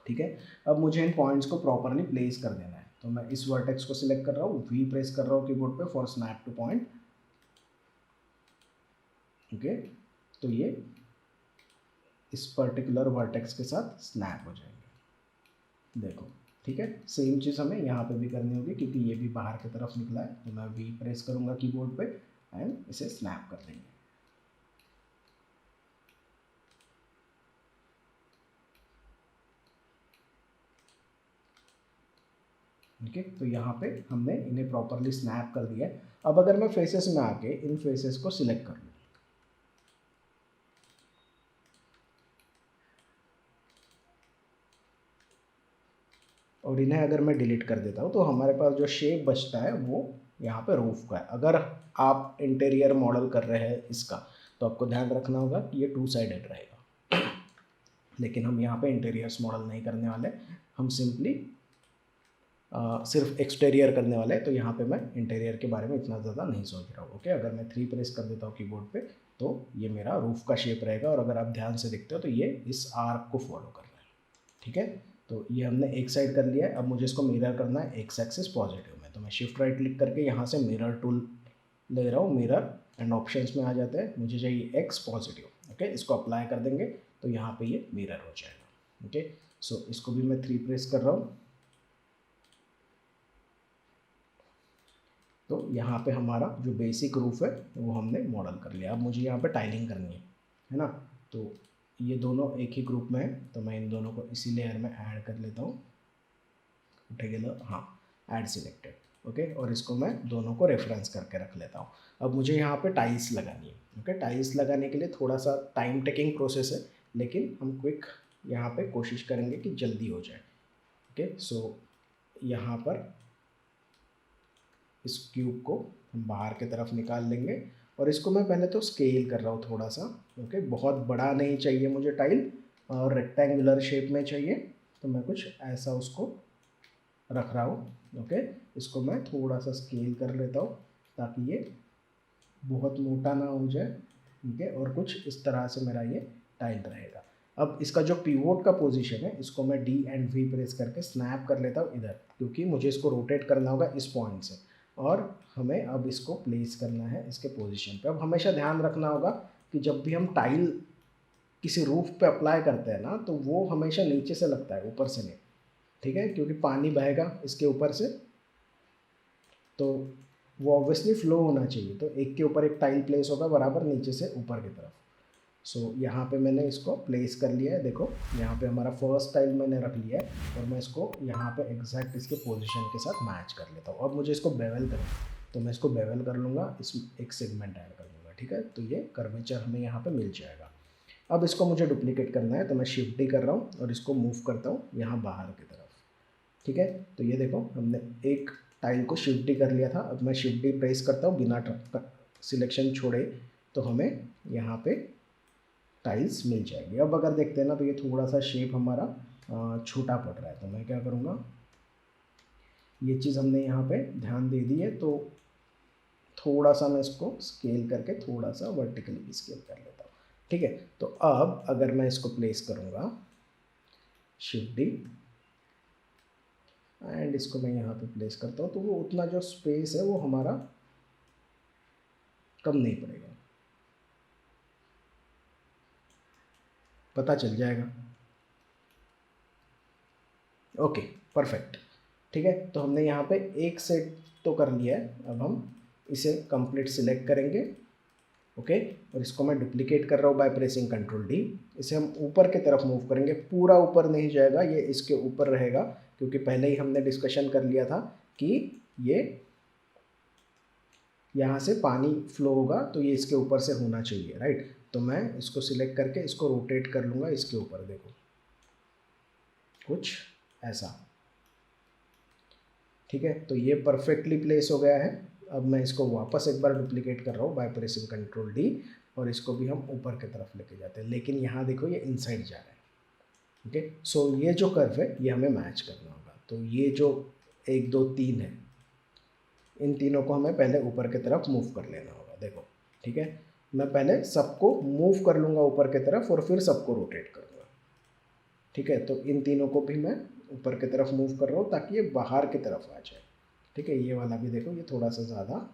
ठीक है। अब मुझे इन पॉइंट्स को प्रॉपरली प्लेस कर देना है, तो मैं इस वर्टेक्स को सिलेक्ट कर रहा हूँ, वी प्रेस कर रहा हूँ कीबोर्ड पे for snap two point, okay. तो ये इस पर्टिकुलर वर्टेक्स के साथ स्नैप हो जाएंगे, देखो, ठीक है। सेम चीज़ हमें यहाँ पे भी करनी होगी क्योंकि ये भी बाहर की तरफ निकला है। तो मैं वी प्रेस करूँगा कीबोर्ड पे एंड इसे स्नैप कर देंगे, ठीक है। तो यहाँ पे हमने इन्हें प्रॉपरली स्नैप कर दिया है। अब अगर मैं फेसेस में आके इन फेसेस को सिलेक्ट कर लूँ, और इन्हें अगर मैं डिलीट कर देता हूँ तो हमारे पास जो शेप बचता है वो यहाँ पे रूफ का है। अगर आप इंटीरियर मॉडल कर रहे हैं इसका तो आपको ध्यान रखना होगा कि ये टू साइडेड रहेगा, लेकिन हम यहाँ पे इंटीरियर्स मॉडल नहीं करने वाले, हम सिंपली सिर्फ एक्सटीरियर करने वाले हैं। तो यहाँ पे मैं इंटीरियर के बारे में इतना ज़्यादा नहीं सोच रहा हूँ, ओके। अगर मैं 3 प्रेस कर देता हूँ कीबोर्ड पे तो ये मेरा रूफ का शेप रहेगा, और अगर आप ध्यान से देखते हो तो ये इस आर्क को फॉलो कर रहा है, ठीक है। तो ये हमने एक साइड कर लिया है। अब मुझे इसको मिरर करना है एक्स एक्सिस पॉजिटिव में, तो मैं शिफ्ट राइट क्लिक करके यहाँ से मिरर टूल ले रहा हूँ, मिरर एंड ऑप्शंस में आ जाते हैं, मुझे चाहिए एक्स पॉजिटिव, ओके। इसको अप्लाई कर देंगे तो यहाँ पे ये मिरर हो जाएगा, ओके। सो इसको भी मैं 3 प्रेस कर रहा हूँ। तो यहाँ पे हमारा जो बेसिक रूफ है वो हमने मॉडल कर लिया। अब मुझे यहाँ पे टाइलिंग करनी है ना। तो ये दोनों एक ही ग्रुप में है, तो मैं इन दोनों को इसी लेयर में ऐड कर लेता हूँ, टुगेदर, हाँ, ऐड सिलेक्टेड, ओके। और इसको मैं दोनों को रेफरेंस करके रख लेता हूँ। अब मुझे यहाँ पे टाइल्स लगानी है, ओके। टाइल्स लगाने के लिए थोड़ा सा टाइम टेकिंग प्रोसेस है, लेकिन हम क्विक यहाँ पे कोशिश करेंगे कि जल्दी हो जाए, ओके। सो यहाँ पर इस क्यूब को हम बाहर की तरफ निकाल लेंगे और इसको मैं पहले तो स्केल कर रहा हूँ थोड़ा सा, ओके। बहुत बड़ा नहीं चाहिए मुझे टाइल, और रेक्टेंगुलर शेप में चाहिए, तो मैं कुछ ऐसा उसको रख रहा हूँ, ओके। इसको मैं थोड़ा सा स्केल कर लेता हूँ ताकि ये बहुत मोटा ना हो जाए, ठीक है। और कुछ इस तरह से मेरा ये टाइल रहेगा। अब इसका जो पिवोट का पोजीशन है इसको मैं डी एंड वी प्रेस करके स्नैप कर लेता हूँ इधर, क्योंकि मुझे इसको रोटेट करना होगा इस पॉइंट से, और हमें अब इसको प्लेस करना है इसके पोजीशन पे। अब हमेशा ध्यान रखना होगा कि जब भी हम टाइल किसी रूफ पे अप्लाई करते हैं ना, तो वो हमेशा नीचे से लगता है, ऊपर से नहीं, ठीक है, क्योंकि पानी बहेगा इसके ऊपर से, तो वो ऑब्वियसली फ्लो होना चाहिए। तो एक के ऊपर एक टाइल प्लेस होगा बराबर नीचे से ऊपर की तरफ। सो यहाँ पे मैंने इसको प्लेस कर लिया है। देखो यहाँ पे हमारा फर्स्ट टाइल मैंने रख लिया है और मैं इसको यहाँ पे एग्जैक्ट इसके पोजीशन के साथ मैच कर लेता हूँ। अब मुझे इसको बेवल करना है, तो मैं इसको बेवल कर लूँगा, इसमें एक सेगमेंट ऐड कर लूँगा। ठीक है, तो ये कर्वेचर हमें यहाँ पे मिल जाएगा। अब इसको मुझे डुप्लीकेट करना है, तो मैं शिफ्ट डी कर रहा हूँ और इसको मूव करता हूँ यहाँ बाहर की तरफ। ठीक है, तो ये देखो हमने एक टाइल को शिफ्ट डी कर लिया था। अब मैं शिफ्ट डी प्रेस करता हूँ बिना सिलेक्शन छोड़े, तो हमें यहाँ पे टाइल्स मिल जाएगी। अब अगर देखते हैं ना, तो ये थोड़ा सा शेप हमारा छोटा पड़ रहा है, तो मैं क्या करूँगा, ये चीज़ हमने यहाँ पे ध्यान दे दी है, तो थोड़ा सा मैं इसको स्केल करके थोड़ा सा वर्टिकली स्केल कर लेता हूँ। ठीक है, तो अब अगर मैं इसको प्लेस करूँगा शिफ्ट डी एंड इसको मैं यहाँ पे प्लेस करता हूँ, तो वो उतना जो स्पेस है वो हमारा कम नहीं पड़ेगा, पता चल जाएगा। Okay, perfect. ठीक है, तो हमने यहाँ पे एक सेट तो कर लिया है। अब हम इसे कंप्लीट सिलेक्ट करेंगे। ओके, और इसको मैं डुप्लीकेट कर रहा हूँ बाय प्रेसिंग कंट्रोल डी। इसे हम ऊपर की तरफ मूव करेंगे, पूरा ऊपर नहीं जाएगा, ये इसके ऊपर रहेगा, क्योंकि पहले ही हमने डिस्कशन कर लिया था कि ये यहाँ से पानी फ्लो होगा तो ये इसके ऊपर से होना चाहिए, राइट। तो मैं इसको सिलेक्ट करके इसको रोटेट कर लूँगा इसके ऊपर, देखो कुछ ऐसा। ठीक है, तो ये परफेक्टली प्लेस हो गया है। अब मैं इसको वापस एक बार डुप्लीकेट कर रहा हूँ बाय प्रेसिंग कंट्रोल डी, और इसको भी हम ऊपर की तरफ लेके जाते हैं, लेकिन यहाँ देखो ये इनसाइड जा रहा है। ओके, सो ये जो कर्व है ये हमें मैच करना होगा। तो ये जो 1 2 3 है, इन तीनों को हमें पहले ऊपर की तरफ मूव कर लेना होगा। देखो, ठीक है, मैं पहले सबको मूव कर लूँगा ऊपर की तरफ और फिर सबको रोटेट करूँगा। ठीक है, तो इन तीनों को भी मैं ऊपर की तरफ मूव कर रहा हूँ ताकि ये बाहर की तरफ आ जाए। ठीक है, ये वाला भी देखो ये थोड़ा सा ज़्यादा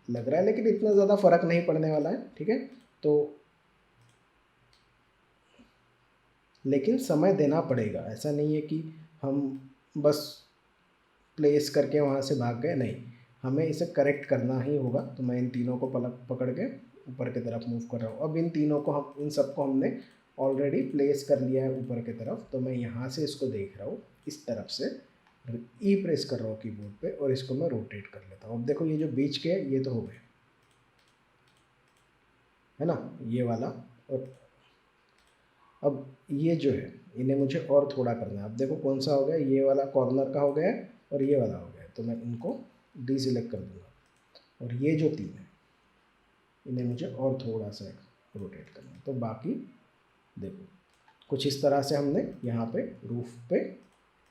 लग रहा है, लेकिन इतना ज़्यादा फर्क नहीं पड़ने वाला है। ठीक है, तो लेकिन समय देना पड़ेगा, ऐसा नहीं है कि हम बस प्लेस करके वहाँ से भाग गए, नहीं, हमें इसे करेक्ट करना ही होगा। तो मैं इन तीनों को पकड़ के ऊपर की तरफ मूव कर रहा हूँ। अब इन तीनों को इन सबको हमने ऑलरेडी प्लेस कर लिया है ऊपर की तरफ, तो मैं यहाँ से इसको देख रहा हूँ इस तरफ से, ई प्रेस कर रहा हूँ कीबोर्ड पे और इसको मैं रोटेट कर लेता हूँ। अब देखो ये जो बीच के ये तो हो गए, है ना, ये वाला। और अब ये जो है इन्हें मुझे और थोड़ा करना है। अब देखो कौन सा हो गया, ये वाला कॉर्नर का हो गया है और ये वाला हो गया है, तो मैं इनको डीसिलेक्ट कर दूँगा। और ये जो 3 है इन्हें मुझे और थोड़ा सा रोटेट करना है। तो बाकी देखो कुछ इस तरह से हमने यहाँ पे रूफ पे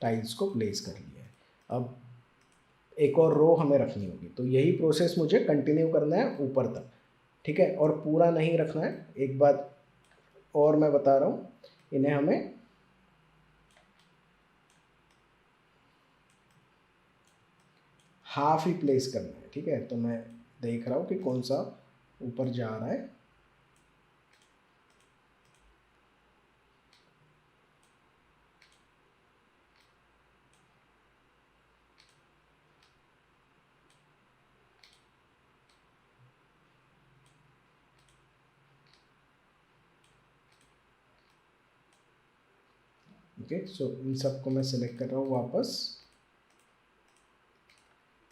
टाइल्स को प्लेस कर लिया है। अब एक और रो हमें रखनी होगी, तो यही प्रोसेस मुझे कंटिन्यू करना है ऊपर तक। ठीक है, और पूरा नहीं रखना है। एक बात और मैं बता रहा हूँ, इन्हें हमें हाफ ही प्लेस करना है। ठीक है, तो मैं देख रहा हूँ कि कौन सा ऊपर जा रहा है। ओके, सो इन सब को मैं सेलेक्ट कर रहा हूँ वापस।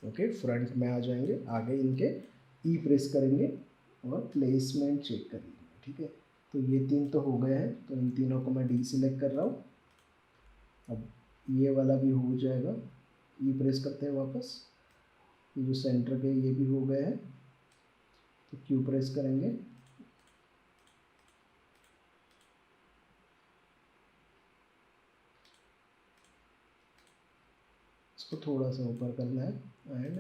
ओके, फ्रंट में आ जाएंगे, आगे इनके ई प्रेस करेंगे और प्लेसमेंट चेक करेंगे। ठीक है, तो ये 3 तो हो गए हैं, तो इन तीनों को मैं डी सिलेक्ट कर रहा हूँ। अब ये वाला भी हो जाएगा, ई प्रेस करते हैं वापस। ये जो सेंटर के ये भी हो गए हैं, तो क्यू प्रेस करेंगे। इसको थोड़ा सा ऊपर करना है एंड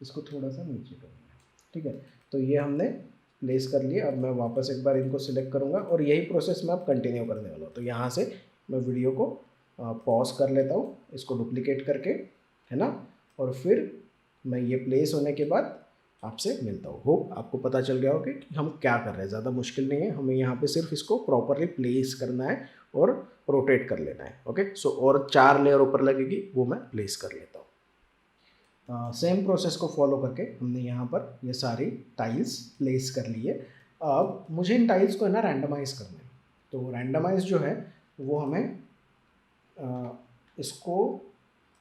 इसको थोड़ा सा नीचे करना है। ठीक है, तो ये हमने प्लेस कर लिया। अब मैं वापस एक बार इनको सिलेक्ट करूँगा और यही प्रोसेस मैं अब कंटिन्यू करने वाला हूँ। तो यहाँ से मैं वीडियो को पॉज कर लेता हूँ, इसको डुप्लीकेट करके, है ना, और फिर मैं ये प्लेस होने के बाद आपसे मिलता हूँ। होप आपको पता चल गया होगा कि हम क्या कर रहे हैं। ज़्यादा मुश्किल नहीं है, हमें यहाँ पे सिर्फ इसको प्रॉपरली प्लेस करना है और रोटेट कर लेना है। ओके, सो और 4 लेयर ऊपर लगेगी, वो मैं प्लेस कर लेता हूँ। सेम प्रोसेस को फॉलो करके हमने यहाँ पर ये सारी टाइल्स प्लेस कर ली है। अब मुझे इन टाइल्स को है ना रैंडमाइज़ करना है। तो रैंडमाइज़ जो है वो हमें इसको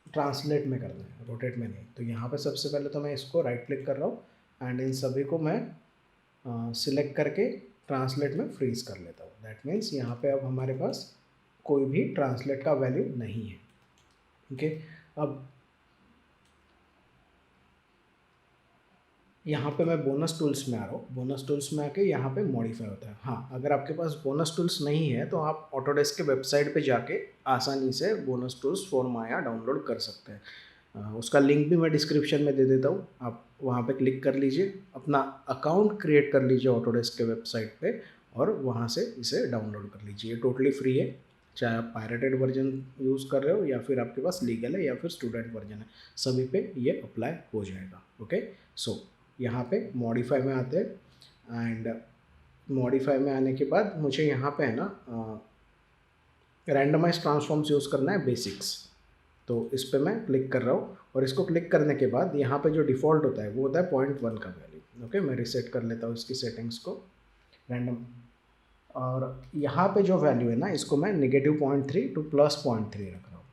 ट्रांसलेट में करना है, रोटेट में नहीं। तो यहाँ पे सबसे पहले तो मैं इसको राइट क्लिक कर रहा हूँ एंड इन सभी को मैं सिलेक्ट करके ट्रांसलेट में फ्रीज कर लेता हूँ। दैट मीन्स यहाँ पे अब हमारे पास कोई भी ट्रांसलेट का वैल्यू नहीं है। ओके, अब यहाँ पे मैं बोनस टूल्स में आ रहा हूँ। बोनस टूल्स में आके यहाँ पे मॉडिफाई होता है। हाँ, अगर आपके पास बोनस टूल्स नहीं है तो आप ऑटोडेस्क के वेबसाइट पे जाके आसानी से bonus tools for Maya download कर सकते हैं। उसका लिंक भी मैं डिस्क्रिप्शन में दे देता हूँ, आप वहाँ पे क्लिक कर लीजिए, अपना अकाउंट क्रिएट कर लीजिए ऑटोडेस्क के वेबसाइट पे और वहाँ से इसे डाउनलोड कर लीजिए। ये टोटली फ्री है, चाहे आप पायरेटेड वर्जन यूज़ कर रहे हो या फिर आपके पास लीगल है या फिर स्टूडेंट वर्जन है, सभी पे ये अप्लाई हो जाएगा। ओके, सो यहाँ पे मॉडिफाई में आते हैं एंड मॉडिफाई में आने के बाद मुझे यहाँ पे है ना रैंडमाइज ट्रांसफॉर्म्स यूज़ करना है, बेसिक्स। तो इस पर मैं क्लिक कर रहा हूँ और इसको क्लिक करने के बाद यहाँ पे जो डिफ़ॉल्ट होता है वो होता है 0.1 का वैल्यू। ओके, मैं रिसेट कर लेता हूँ इसकी सेटिंग्स को रैंडम, और यहाँ पे जो वैल्यू है ना इसको मैं -0.3 टू +0.3 रख रहा हूँ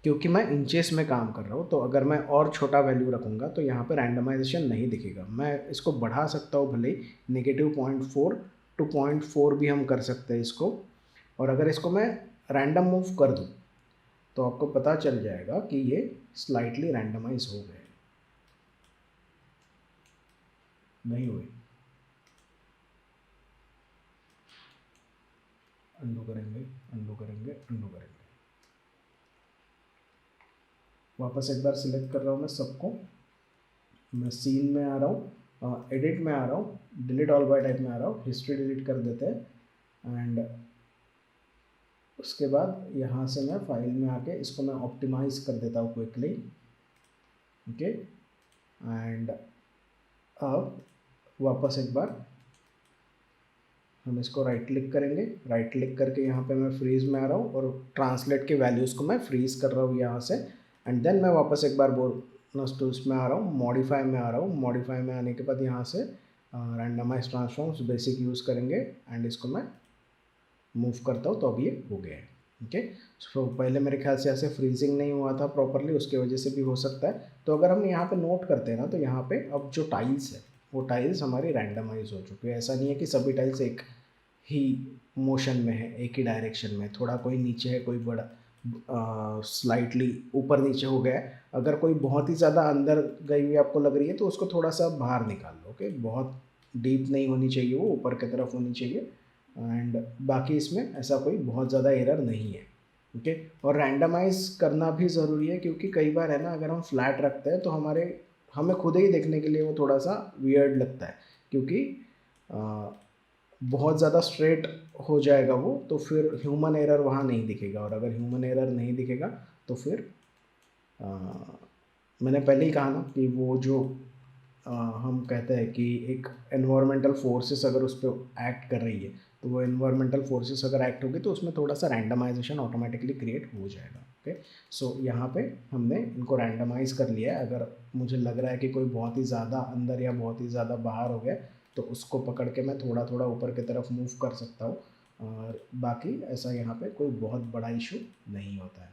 क्योंकि मैं इंचेस में काम कर रहा हूँ। तो अगर मैं और छोटा वैल्यू रखूँगा तो यहाँ पे रैंडमाइजेशन नहीं दिखेगा। मैं इसको बढ़ा सकता हूँ भले ही, -0.4 टू 0.4 भी हम कर सकते हैं इसको। और अगर इसको मैं रैंडम मूव कर दूँ तो आपको पता चल जाएगा कि ये स्लाइटली रैंडमाइज हो गए, नहीं हुए। अंडू करेंगे, अंडू करेंगे, अंडू करेंगे। वापस एक बार सिलेक्ट कर रहा हूँ मैं सबको, मैं सीन में आ रहा हूँ, एडिट में आ रहा हूँ, डिलीट ऑल बाय टाइप में आ रहा हूँ, हिस्ट्री डिलीट कर देते हैं एंड उसके बाद यहाँ से मैं फाइल में आके इसको मैं ऑप्टिमाइज कर देता हूँ क्विकली। ओके, एंड अब वापस एक बार हम इसको राइट क्लिक करेंगे, राइट क्लिक करके यहाँ पे मैं फ्रीज में आ रहा हूँ और ट्रांसलेट के वैल्यूज़ को मैं फ्रीज कर रहा हूँ यहाँ से एंड देन मैं वापस एक बार बोनस टूल्स में आ रहा हूँ, मॉडिफाई में आ रहा हूँ। मॉडिफाई में आने के बाद यहाँ से रैंडमाइज ट्रांसफॉर्म्स बेसिक यूज़ करेंगे एंड इसको मैं मूव करता हूँ तो अब ये हो गया है। ओके, सो पहले मेरे ख्याल से ऐसे फ्रीजिंग नहीं हुआ था प्रॉपरली, उसके वजह से भी हो सकता है। तो अगर हम यहाँ पे नोट करते हैं ना तो यहाँ पे अब जो टाइल्स है वो टाइल्स हमारी रैंडमाइज हो चुकी है। ऐसा नहीं है कि सभी टाइल्स एक ही मोशन में है, एक ही डायरेक्शन में, थोड़ा कोई नीचे है, कोई बड़ा स्लाइटली ऊपर नीचे हो गया है। अगर कोई बहुत ही ज़्यादा अंदर गई हुई आपको लग रही है तो उसको थोड़ा सा बाहर निकाल लो। ओके, बहुत डीप नहीं होनी चाहिए, वो ऊपर की तरफ होनी चाहिए एंड बाकी इसमें ऐसा कोई बहुत ज़्यादा एरर नहीं है। ओके, और रैंडमाइज करना भी ज़रूरी है क्योंकि कई बार है ना अगर हम फ्लैट रखते हैं तो हमें खुद ही देखने के लिए वो थोड़ा सा वियर्ड लगता है क्योंकि बहुत ज़्यादा स्ट्रेट हो जाएगा वो, तो फिर ह्यूमन एरर वहाँ नहीं दिखेगा और अगर ह्यूमन एरर नहीं दिखेगा तो फिर मैंने पहले ही कहा ना कि वो जो हम कहते हैं कि एक एनवायरमेंटल फोर्सेस अगर उस पर एक्ट कर रही है तो वो एनवायरमेंटल फोर्सेस अगर एक्ट होगी तो उसमें थोड़ा सा रैंडमाइजेशन ऑटोमेटिकली क्रिएट हो जाएगा। ओके, सो यहाँ पे हमने इनको रैंडमाइज कर लिया है। अगर मुझे लग रहा है कि कोई बहुत ही ज़्यादा अंदर या बहुत ही ज़्यादा बाहर हो गया तो उसको पकड़ के मैं थोड़ा थोड़ा ऊपर की तरफ मूव कर सकता हूँ और बाकी ऐसा यहाँ पे कोई बहुत बड़ा इशू नहीं होता है।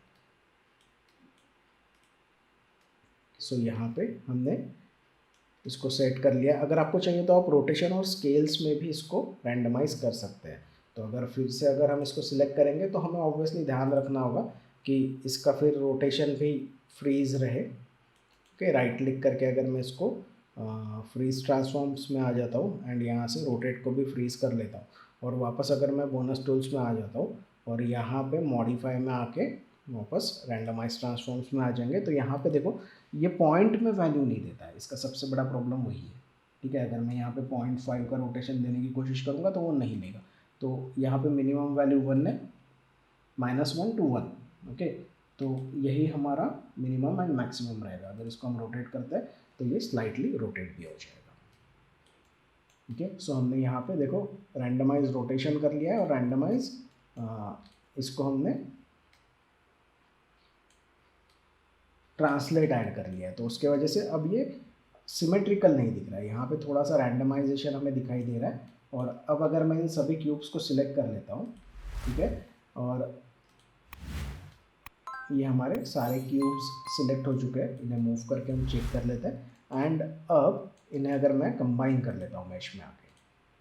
सो यहाँ पे हमने इसको सेट कर लिया। अगर आपको चाहिए तो आप रोटेशन और स्केल्स में भी इसको रैंडमाइज कर सकते हैं। तो अगर फिर से अगर हम इसको सिलेक्ट करेंगे तो हमें ऑब्वियसली ध्यान रखना होगा कि इसका फिर रोटेशन भी फ्रीज रहे। ओके, राइट क्लिक करके अगर मैं इसको फ्रीज ट्रांसफॉर्म्स में आ जाता हूँ एंड यहाँ से रोटेट को भी फ्रीज कर लेता हूँ और वापस अगर मैं बोनस टूल्स में आ जाता हूँ और यहाँ पे मॉडिफाई में आके वापस रैंडमाइज ट्रांसफॉर्म्स में आ जाएंगे तो यहाँ पे देखो ये पॉइंट में वैल्यू नहीं देता है। इसका सबसे बड़ा प्रॉब्लम वही है। ठीक है, अगर मैं यहाँ पे 0.5 का रोटेशन देने की कोशिश करूँगा तो वो नहीं लेगा। तो यहाँ पे मिनिमम वैल्यू 1 है, -1 to 1। ओके, तो यही हमारा मिनिमम एंड मैक्सिमम रहेगा। अगर इसको हम रोटेट करते हैं तो ये स्लाइटली रोटेट भी हो जाएगा। ठीक है, सो हमने यहाँ पे देखो रैंडमाइज रोटेशन कर लिया है और रैंडमाइज इसको हमने ट्रांसलेट ऐड कर लिया है, तो उसके वजह से अब ये सिमेट्रिकल नहीं दिख रहा है, यहाँ पे थोड़ा सा रैंडमाइजेशन हमें दिखाई दे रहा है। और अब अगर मैं इन सभी क्यूब्स को सिलेक्ट कर लेता हूँ, ठीक है, और ये हमारे सारे क्यूब्स सिलेक्ट हो चुके हैं, इन्हें मूव करके हम चेक कर लेते हैं। एंड अब इन्हें अगर मैं कंबाइन कर लेता हूँ मैश में आके,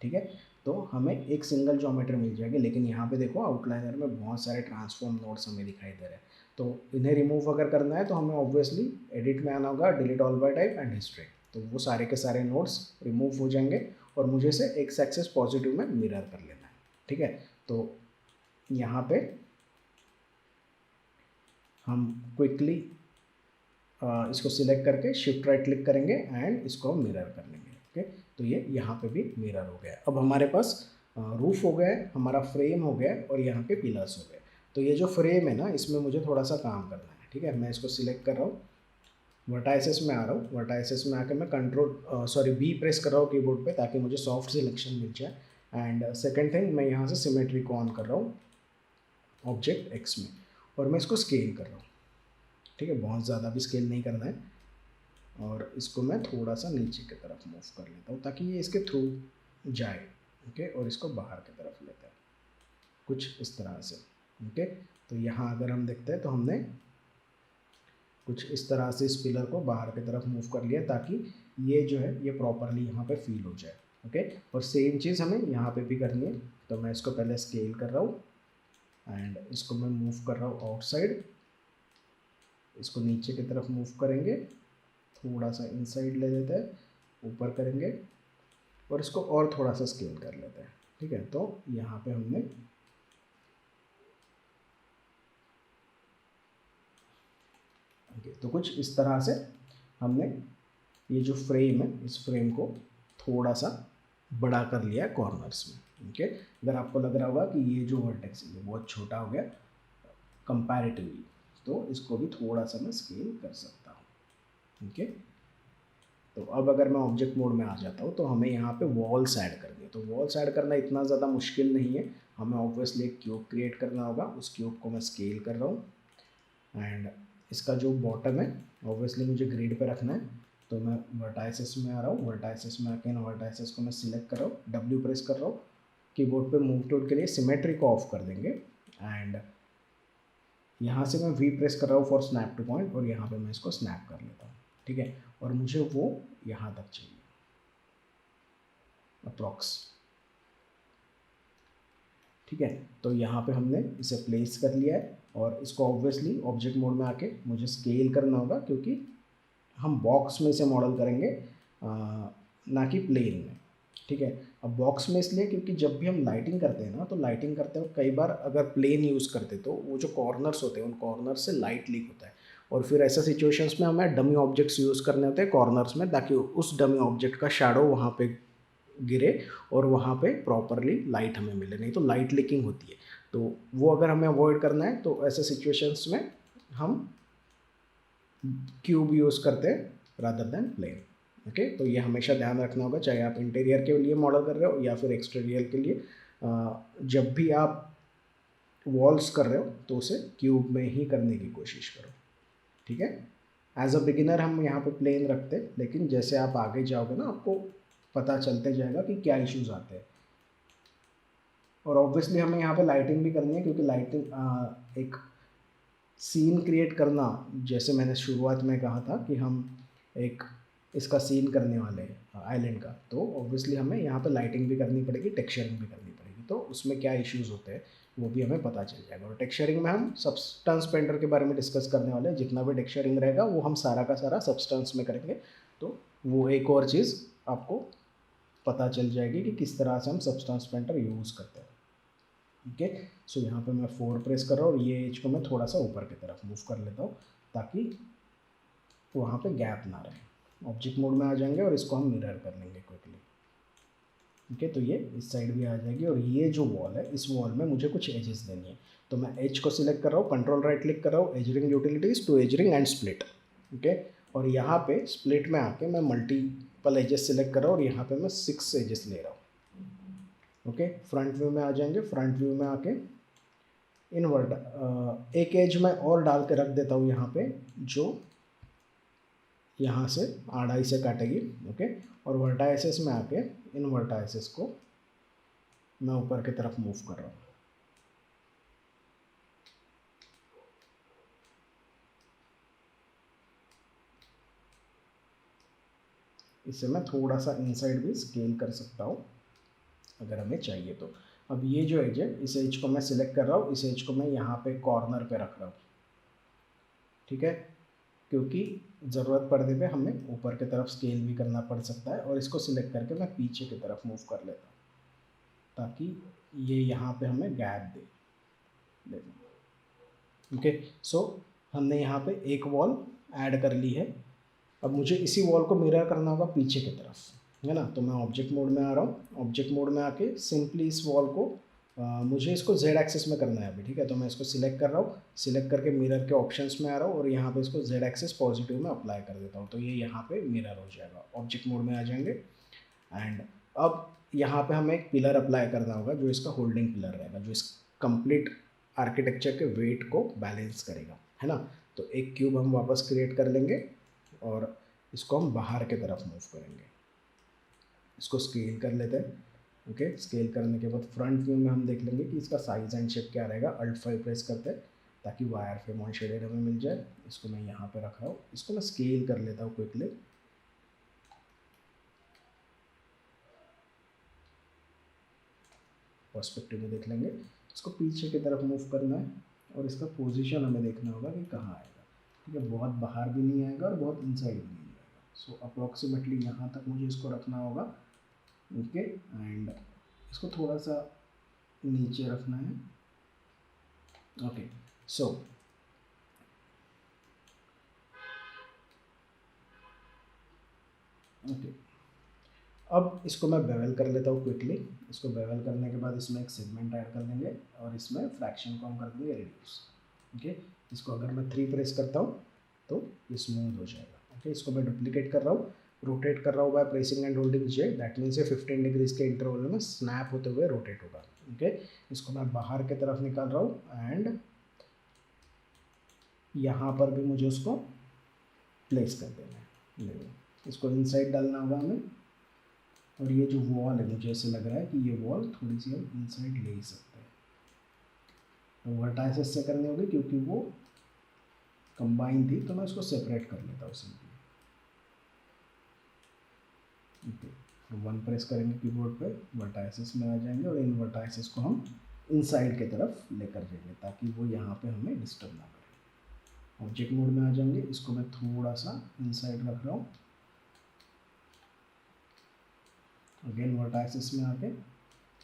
ठीक है, तो हमें एक सिंगल ज्योमेट्री मिल जाएगी। लेकिन यहाँ पे देखो आउटलाइनर में बहुत सारे ट्रांसफॉर्म नोड्स हमें दिखाई दे रहे हैं, तो इन्हें रिमूव अगर करना है तो हमें ऑब्वियसली एडिट में आना होगा, delete all bye type and history, तो वो सारे के सारे नोड्स रिमूव हो जाएंगे और मुझे इसे एक्स एक्सेस पॉजिटिव में मिरर कर लेना है। ठीक है, तो यहाँ पे हम क्विकली इसको सिलेक्ट करके शिफ्ट राइट क्लिक करेंगे एंड इसको हम मिरर कर लेंगे। ओके, तो ये यहाँ पे भी मिरर हो गया। अब हमारे पास रूफ हो गया है, हमारा फ्रेम हो गया और यहाँ पे पिलर्स हो गए। तो ये जो फ्रेम है ना, इसमें मुझे थोड़ा सा काम करना है। ठीक है, मैं इसको सिलेक्ट कर रहा हूँ, वर्टाइसेस में आ रहा हूँ, वर्टाइसेस में आकर मैं बी प्रेस कर रहा हूँ कीबोर्ड पे ताकि मुझे सॉफ्ट सिलेक्शन मिल जाए। एंड सेकेंड थिंग, मैं यहाँ से सिमेट्री को ऑन कर रहा हूँ ऑब्जेक्ट एक्स में और मैं इसको स्केल कर रहा हूँ। ठीक है, बहुत ज़्यादा भी स्केल नहीं करना है और इसको मैं थोड़ा सा नीचे की तरफ मूव कर लेता हूँ ताकि ये इसके थ्रू जाए। ओके, और इसको बाहर की तरफ लेते हैं कुछ इस तरह से। ओके, तो यहाँ अगर हम देखते हैं तो हमने कुछ इस तरह से इस पिलर को बाहर की तरफ मूव कर लिया ताकि ये जो है ये प्रॉपरली यहाँ पे फील हो जाए। ओके, और सेम चीज़ हमें यहाँ पे भी करनी है। तो मैं इसको पहले स्केल कर रहा हूँ एंड इसको मैं मूव कर रहा हूँ आउटसाइड, इसको नीचे की तरफ मूव करेंगे, थोड़ा सा इनसाइड ले लेते हैं, ऊपर करेंगे और इसको और थोड़ा सा स्केल कर लेते हैं। ठीक है, तो यहाँ पे हमने तो कुछ इस तरह से हमने ये जो फ्रेम है इस फ्रेम को थोड़ा सा बड़ा कर लिया है कॉर्नर्स में। ओके, अगर आपको लग रहा होगा कि ये जो वर्टेक्स है ये बहुत छोटा हो गया कंपैरेटिवली, तो इसको भी थोड़ा सा मैं स्केल कर सकता हूँ। ओके, तो अब अगर मैं ऑब्जेक्ट मोड में आ जाता हूँ तो हमें यहाँ पे वॉल्स ऐड करनी है। तो वॉल्स ऐड करना इतना ज़्यादा मुश्किल नहीं है, हमें ऑब्वियसली एक क्यूब क्रिएट करना होगा। उस क्यूब को मैं स्केल कर रहा हूँ एंड इसका जो बॉटम है ऑब्वियसली मुझे ग्रिड पे रखना है। तो मैं वर्टाइसेस में आ रहा हूँ, वर्टाइसेस में आके इन वर्टाइसेस को मैं सिलेक्ट कर रहा हूँ, डब्ल्यू प्रेस कर रहा हूँ, कीबोर्ड पे मूव टूल के लिए सिमेट्री को ऑफ कर देंगे एंड यहाँ से मैं वी प्रेस कर रहा हूँ फॉर स्नैप टू पॉइंट और यहाँ पे मैं इसको स्नैप कर लेता हूँ। ठीक है, और मुझे वो यहाँ तक चाहिए अप्रॉक्स। ठीक है, तो यहाँ पे हमने इसे प्लेस कर लिया है और इसको ऑब्वियसली ऑब्जेक्ट मोड में आके मुझे स्केल करना होगा क्योंकि हम बॉक्स में इसे मॉडल करेंगे ना कि प्लेन में। ठीक है, अब बॉक्स में इसलिए क्योंकि जब भी हम लाइटिंग करते हैं ना, तो लाइटिंग करते वक्त कई बार अगर प्लेन यूज़ करते तो वो जो कॉर्नर्स होते हैं उन कॉर्नर्स से लाइट लीक होता है और फिर ऐसा सिचुएशंस में हमें डमी ऑब्जेक्ट्स यूज़ करने होते हैं कॉर्नर्स में ताकि उस डमी ऑब्जेक्ट का शैडो वहाँ पे गिरे और वहाँ पे प्रॉपरली लाइट हमें मिले, नहीं तो लाइट लीकिंग होती है। तो वो अगर हमें अवॉइड करना है तो ऐसे सिचुएशंस में हम क्यूब यूज़ करते हैं रादर देन प्लेन। ओके, तो ये हमेशा ध्यान रखना होगा, चाहे आप इंटीरियर के लिए मॉडल कर रहे हो या फिर एक्सटीरियर के लिए। जब भी आप वॉल्स कर रहे हो तो उसे क्यूब में ही करने की कोशिश करो। ठीक है, एज अ बिगिनर हम यहाँ पे प्लेन रखते हैं, लेकिन जैसे आप आगे जाओगे ना आपको पता चलते जाएगा कि क्या इश्यूज आते हैं। और ऑब्वियसली हमें यहाँ पे लाइटिंग भी करनी है क्योंकि लाइटिंग एक सीन क्रिएट करना, जैसे मैंने शुरुआत में कहा था कि हम एक इसका सीन करने वाले हैं आइलैंड का, तो ऑब्वियसली हमें यहाँ पे लाइटिंग भी करनी पड़ेगी, टेक्सचरिंग भी करनी पड़ेगी। तो उसमें क्या इश्यूज़ होते हैं वो भी हमें पता चल जाएगा। और टेक्सचरिंग में हम सब्सटेंस पेंटर के बारे में डिस्कस करने वाले हैं, जितना भी टेक्सचरिंग रहेगा वो हम सारा का सारा सब्सटेंस में करेंगे। तो वो एक और चीज़ आपको पता चल जाएगी कि किस तरह से हम सब्सटेंस पेंटर यूज़ करते हैं। ओके, सो यहाँ पे मैं 4 प्रेस कर रहा हूँ और ये एज को मैं थोड़ा सा ऊपर की तरफ मूव कर लेता हूँ ताकि वहाँ पे गैप ना रहे। ऑब्जेक्ट मोड में आ जाएंगे और इसको हम मिरर कर लेंगे क्विकली। ओके, तो ये इस साइड भी आ जाएगी और ये जो वॉल है इस वॉल में मुझे कुछ एजेस देनी है। तो मैं एज को सिलेक्ट कर रहा हूँ, कंट्रोल राइट क्लिक कर रहा हूँ, edge ring utilities to edge ring and split. Okay, और यहाँ पे स्प्लिट में आके मैं मल्टीपल एजेस सिलेक्ट कर रहा हूँ और यहाँ पे मैं 6 एजेस ले रहा हूँ। ओके, फ्रंट व्यू में आ जाएंगे। फ्रंट व्यू में आके इनवर्ट एक एज में और डाल के रख देता हूँ यहाँ पे, जो यहाँ से आड़ाई से काटेगी। ओके, और वर्टाइसेस में आके इन वर्टाइसेस को मैं ऊपर की तरफ मूव कर रहा हूँ। इसे मैं थोड़ा सा इनसाइड भी स्केल कर सकता हूँ अगर हमें चाहिए तो। अब ये जो एज है, इस एज को मैं सिलेक्ट कर रहा हूँ, इस एज को मैं यहाँ पे कॉर्नर पे रख रहा हूँ। ठीक है, क्योंकि ज़रूरत पड़ने पे हमें ऊपर की तरफ स्केल भी करना पड़ सकता है। और इसको सिलेक्ट करके मैं पीछे की तरफ मूव कर लेता हूँ ताकि ये यहाँ पे हमें गैप दे। ओके, सो हमने यहाँ पे एक वॉल ऐड कर ली है। अब मुझे इसी वॉल को मिरर करना होगा पीछे की तरफ, है ना। तो मैं ऑब्जेक्ट मोड में आ रहा हूँ। ऑब्जेक्ट मोड में आके सिंपली इस वॉल को मुझे इसको जेड एक्सिस में करना है अभी। ठीक है, तो मैं इसको सिलेक्ट कर रहा हूँ, सिलेक्ट करके मिरर के ऑप्शंस में आ रहा हूँ और यहाँ पे इसको जेड एक्सिस पॉजिटिव में अप्लाई कर देता हूँ। तो ये यहाँ पे मिरर हो जाएगा। ऑब्जेक्ट मोड में आ जाएंगे एंड अब यहाँ पे हमें एक पिलर अप्लाई करना होगा जो इसका होल्डिंग पिलर रहेगा, जो इस कंप्लीट आर्किटेक्चर के वेट को बैलेंस करेगा, है ना। तो एक क्यूब हम वापस क्रिएट कर लेंगे और इसको हम बाहर की तरफ मूव करेंगे। इसको स्केल कर लेते हैं। ओके, स्केल करने के बाद फ्रंट व्यू में हम देख लेंगे कि इसका साइज एंड शेप क्या रहेगा। Alt+5 प्रेस करते हैं ताकि वायर फ्रेम ऑन शेडेड हमें मिल जाए। इसको मैं यहाँ पे रख रहा हूँ, इसको मैं स्केल कर लेता हूँ क्विकली। पर्सपेक्टिव में देख लेंगे। इसको पीछे की तरफ मूव करना है और इसका पोजीशन हमें देखना होगा कि कहाँ आएगा। ठीक है, बहुत बाहर भी नहीं आएगा और बहुत इनसाइड भी नहीं आएगा। सो अप्रॉक्सीमेटली यहाँ तक मुझे इसको रखना होगा। ओके, एंड इसको थोड़ा सा नीचे रखना है। ओके, सो ओके, अब इसको मैं बेवल कर लेता हूँ क्विकली। इसको बेवल करने के बाद इसमें एक सेगमेंट ऐड कर देंगे और इसमें फ्रैक्शन को हम कर देंगे रिड्यूस। ओके, इसको अगर मैं 3 प्रेस करता हूँ तो ये स्मूथ हो जाएगा। ओके, इसको मैं डुप्लीकेट कर रहा हूँ, रोटेट कर रहा हूँ by pressing and holding J. That means ये 15 डिग्रीज के इंटरवल में स्नैप होते हुए रोटेट होगा। ओके, इसको मैं बाहर की तरफ निकाल रहा हूँ एंड यहाँ पर भी मुझे उसको प्लेस कर देना है। इसको इनसाइड डालना होगा हमें। और ये जो वॉल है, मुझे ऐसे लग रहा है कि ये वॉल थोड़ी सी हम इनसाइड ले ही सकते हैं। तो वर्टाइसेस से करनी होगी क्योंकि वो कंबाइन थी, तो मैं इसको सेपरेट कर लेता हूँ सिंपली। ओके, 1 प्रेस करेंगे कीबोर्ड पे, वर्टाइसेस में आ जाएंगे और इन वर्टाइसेस को हम इनसाइड की तरफ लेकर जाएंगे ताकि वो यहाँ पे हमें डिस्टर्ब ना करें। ऑब्जेक्ट मोड में आ जाएंगे, इसको मैं थोड़ा सा इनसाइड रख रहा हूँ। अगेन वर्टाइसेस में आके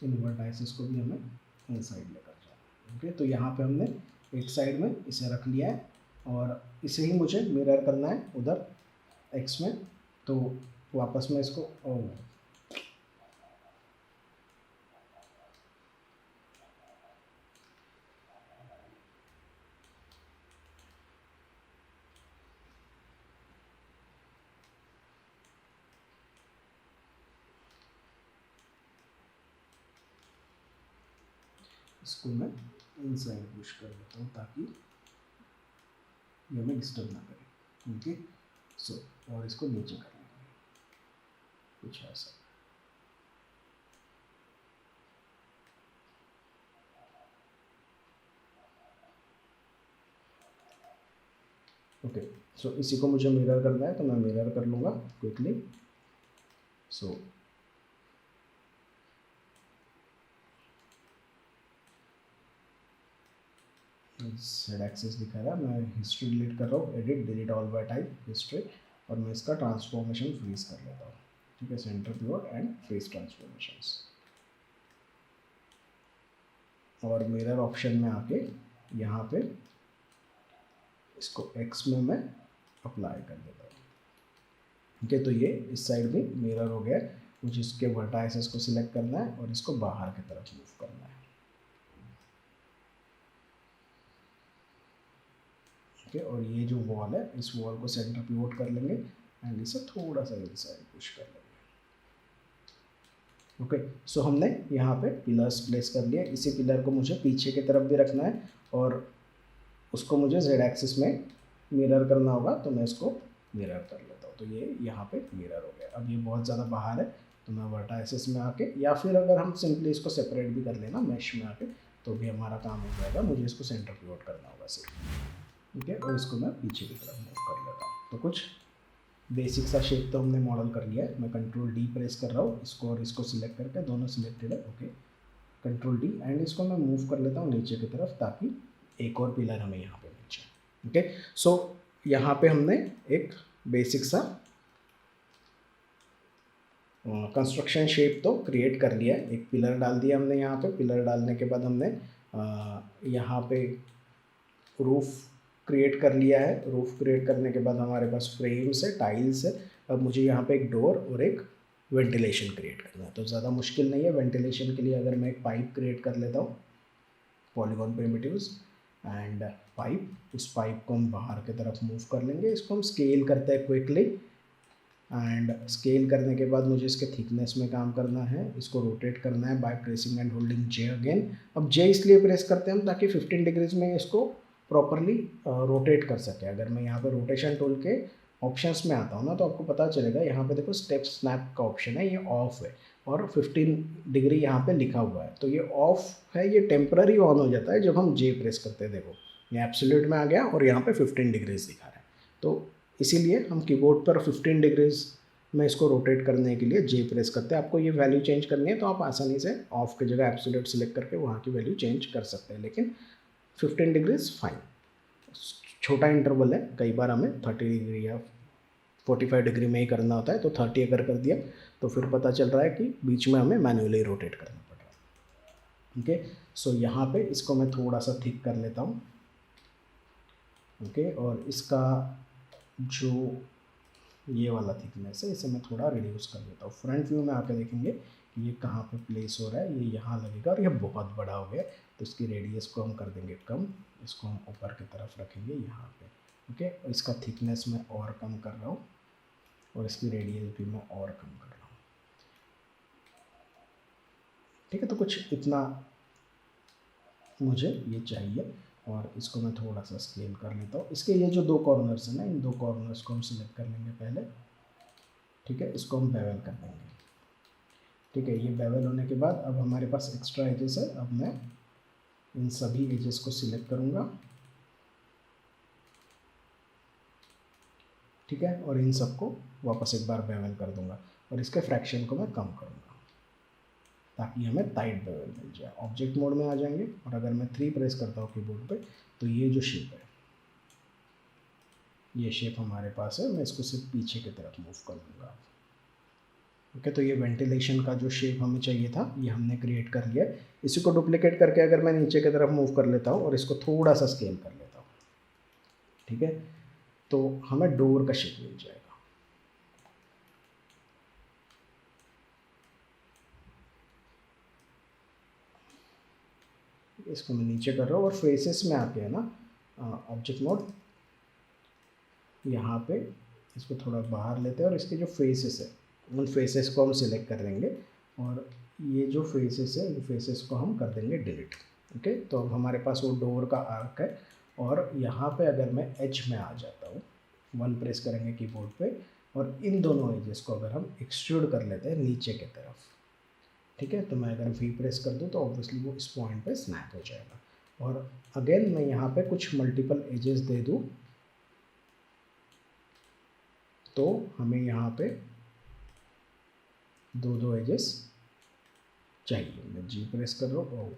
इन वर्टाइसेस को भी हमें इनसाइड लेकर जाना। ओके, तो यहाँ पे हमने एक साइड में इसे रख लिया है और इसे ही मुझे मिरर करना है उधर एक्स में। तो वापस मैं इसको इसको मैं इनसाइड पुश कर देता हूँ ताकि ये हमें डिस्टर्ब ना करे। ओके, सो और इसको नीचे कर लेंगे कुछ ऐसा। ओके, सो इसी को मुझे मिरर करना है तो मैं मिरर कर लूँगा क्विकली। सो जेड एक्सिस दिखा रहा है, मैं हिस्ट्री डिलीट कर रहा हूँ, edit delete all bye type history, और मैं इसका ट्रांसफॉर्मेशन फ्रीज कर लेता हूँ। ठीक है, centre pure and face transformations. और मिरर ऑप्शन में आके यहाँ पे इसको एक्स में मैं अप्लाई कर देता हूँ। ठीक है, तो ये इस साइड भी मिरर हो गया। मुझे इसके वर्टाइसेस को सिलेक्ट करना है और इसको बाहर की तरफ मूव करना है। ओके, और ये जो वॉल है इस वॉल को सेंटर पिवोट कर लेंगे एंड इसे थोड़ा सा इनसाइड पुश कर लेंगे। ओके, सो हमने यहाँ पे पिलर्स प्लेस कर लिए। इसी पिलर को मुझे पीछे की तरफ भी रखना है और उसको मुझे जेड एक्सिस में मिरर करना होगा, तो मैं इसको मिरर कर लेता हूँ। तो ये यहाँ पे मिरर हो गया। अब ये बहुत ज़्यादा बाहर है तो मैं वर्टाइसिस में आके, या फिर अगर हम सिंपली इसको सेपरेट भी कर लेना मैश में आके, तो भी हमारा काम हो जाएगा। मुझे इसको सेंटर पिवोट करना होगा सिर्फ। ठीक है, और इसको मैं पीछे की तरफ मूव कर लेता हूँ। तो कुछ बेसिक सा शेप तो हमने मॉडल कर लिया है। मैं कंट्रोल डी प्रेस कर रहा हूँ, इसको और इसको सिलेक्ट करके, दोनों सिलेक्टेड है। ओके, कंट्रोल डी एंड इसको मैं मूव कर लेता हूँ नीचे की तरफ, ताकि एक और पिलर हमें यहाँ पे मिल जाए। ओके, सो यहाँ पे हमने एक बेसिक सा कंस्ट्रक्शन शेप तो क्रिएट कर लिया है। एक पिलर डाल दिया हमने यहाँ पे। पिलर डालने के बाद हमने यहाँ पे रूफ क्रिएट कर लिया है। रूफ क्रिएट करने के बाद हमारे पास फ्रेम्स है, टाइल्स है। अब मुझे यहाँ पे एक डोर और एक वेंटिलेशन क्रिएट करना है। तो ज़्यादा मुश्किल नहीं है। वेंटिलेशन के लिए अगर मैं एक पाइप क्रिएट कर लेता हूँ, पॉलीगॉन प्रिमिटिव्स एंड पाइप, इस पाइप को हम बाहर की तरफ मूव कर लेंगे। इसको हम स्केल करते हैं क्विकली, एंड स्केल करने के बाद मुझे इसके थिकनेस में काम करना है। इसको रोटेट करना है by pressing and holding J again. अब जे इसलिए प्रेस करते हैं हम ताकि 15 डिग्रीज में इसको प्रॉपरली रोटेट कर सके। अगर मैं यहाँ पे रोटेशन टूल के ऑप्शंस में आता हूँ ना, तो आपको पता चलेगा यहाँ पे देखो स्टेप स्नैप का ऑप्शन है, ये ऑफ है और 15 डिग्री यहाँ पे लिखा हुआ है। तो ये ऑफ है, ये टेम्पररी ऑन हो जाता है जब हम जे प्रेस करते हैं। देखो ये एब्सोल्यूट में आ गया और यहाँ पे 15 डिग्रीज दिखा रहा है। तो इसीलिए हम कीबोर्ड पर 15 डिग्रीज में इसको रोटेट करने के लिए जे प्रेस करते हैं। आपको ये वैल्यू चेंज करनी है तो आप आसानी से ऑफ की जगह एब्सोल्यूट सिलेक्ट करके वहाँ की वैल्यू चेंज कर सकते हैं, लेकिन 15 डिग्रीज फाइन। छोटा इंटरवल है, कई बार हमें 30 डिग्री या 45 डिग्री में ही करना होता है। तो 30 अगर कर दिया तो फिर पता चल रहा है कि बीच में हमें मैन्युअली रोटेट करना पड़ रहा है। ओके, सो यहाँ पे इसको मैं थोड़ा सा थिक कर लेता हूँ। ओके, और इसका जो ये वाला थिकनेस है इसे मैं थोड़ा रिड्यूस कर देता हूँ। फ्रंट व्यू में आकर देखेंगे कि ये कहाँ पे प्लेस हो रहा है। ये यहाँ लगेगा और ये बहुत बड़ा हो गया, तो इसकी रेडियस को हम कर देंगे कम। इसको हम ऊपर की तरफ रखेंगे यहाँ पे। ओके, और इसका थिकनेस मैं और कम कर रहा हूँ और इसकी रेडियस भी मैं और कम कर रहा हूँ। ठीक है, तो कुछ इतना मुझे ये चाहिए और इसको मैं थोड़ा सा स्केल कर लेता हूँ। इसके ये जो दो कॉर्नर्स हैं ना, इन दो कॉर्नर्स को हम सिलेक्ट कर लेंगे पहले। ठीक है, इसको हम बेवल कर देंगे। ठीक है, ये बेवल होने के बाद अब हमारे पास एक्स्ट्रा एजेस है। अब मैं इन सभी एजेस को सिलेक्ट करूँगा। ठीक है, और इन सबको वापस एक बार बेवल कर दूंगा और इसके फ्रैक्शन को मैं कम करूँगा ताकि हमें टाइट बेवल मिल जाए। ऑब्जेक्ट मोड में आ जाएंगे और अगर मैं 3 प्रेस करता हूँ कीबोर्ड पे, तो ये जो शेप है, ये शेप हमारे पास है। मैं इसको सिर्फ पीछे की तरफ मूव कर दूँगा। ओके, तो ये वेंटिलेशन का जो शेप हमें चाहिए था ये हमने क्रिएट कर लिया। इसी को डुप्लीकेट करके अगर मैं नीचे की तरफ मूव कर लेता हूँ और इसको थोड़ा सा स्केल कर लेता हूँ, ठीक है, तो हमें डोर का शेप मिल जाएगा। इसको मैं नीचे कर रहा हूँ और फेसेस में आके है ना, ऑब्जेक्ट मोड, यहाँ पे इसको थोड़ा बाहर लेते हैं और इसके जो फेसेस है उन फेसेस को हम सिलेक्ट कर देंगे और ये जो फेसेस है इन फेसेस को हम कर देंगे डिलीट। ओके, तो अब हमारे पास वो डोर का आर्क है और यहाँ पे अगर मैं एज में आ जाता हूँ, 1 प्रेस करेंगे कीबोर्ड पे और इन दोनों एजेस को अगर हम एक्सट्रूड कर लेते हैं नीचे की तरफ, ठीक है, तो मैं अगर वी प्रेस कर दूँ तो ऑब्वियसली वो इस पॉइंट पे स्नैप हो जाएगा। और अगेन मैं यहाँ पे कुछ मल्टीपल एजेस दे दूँ तो हमें यहाँ पे 2 एजेस चाहिए। मैं जी प्रेस कर रहा हूँ,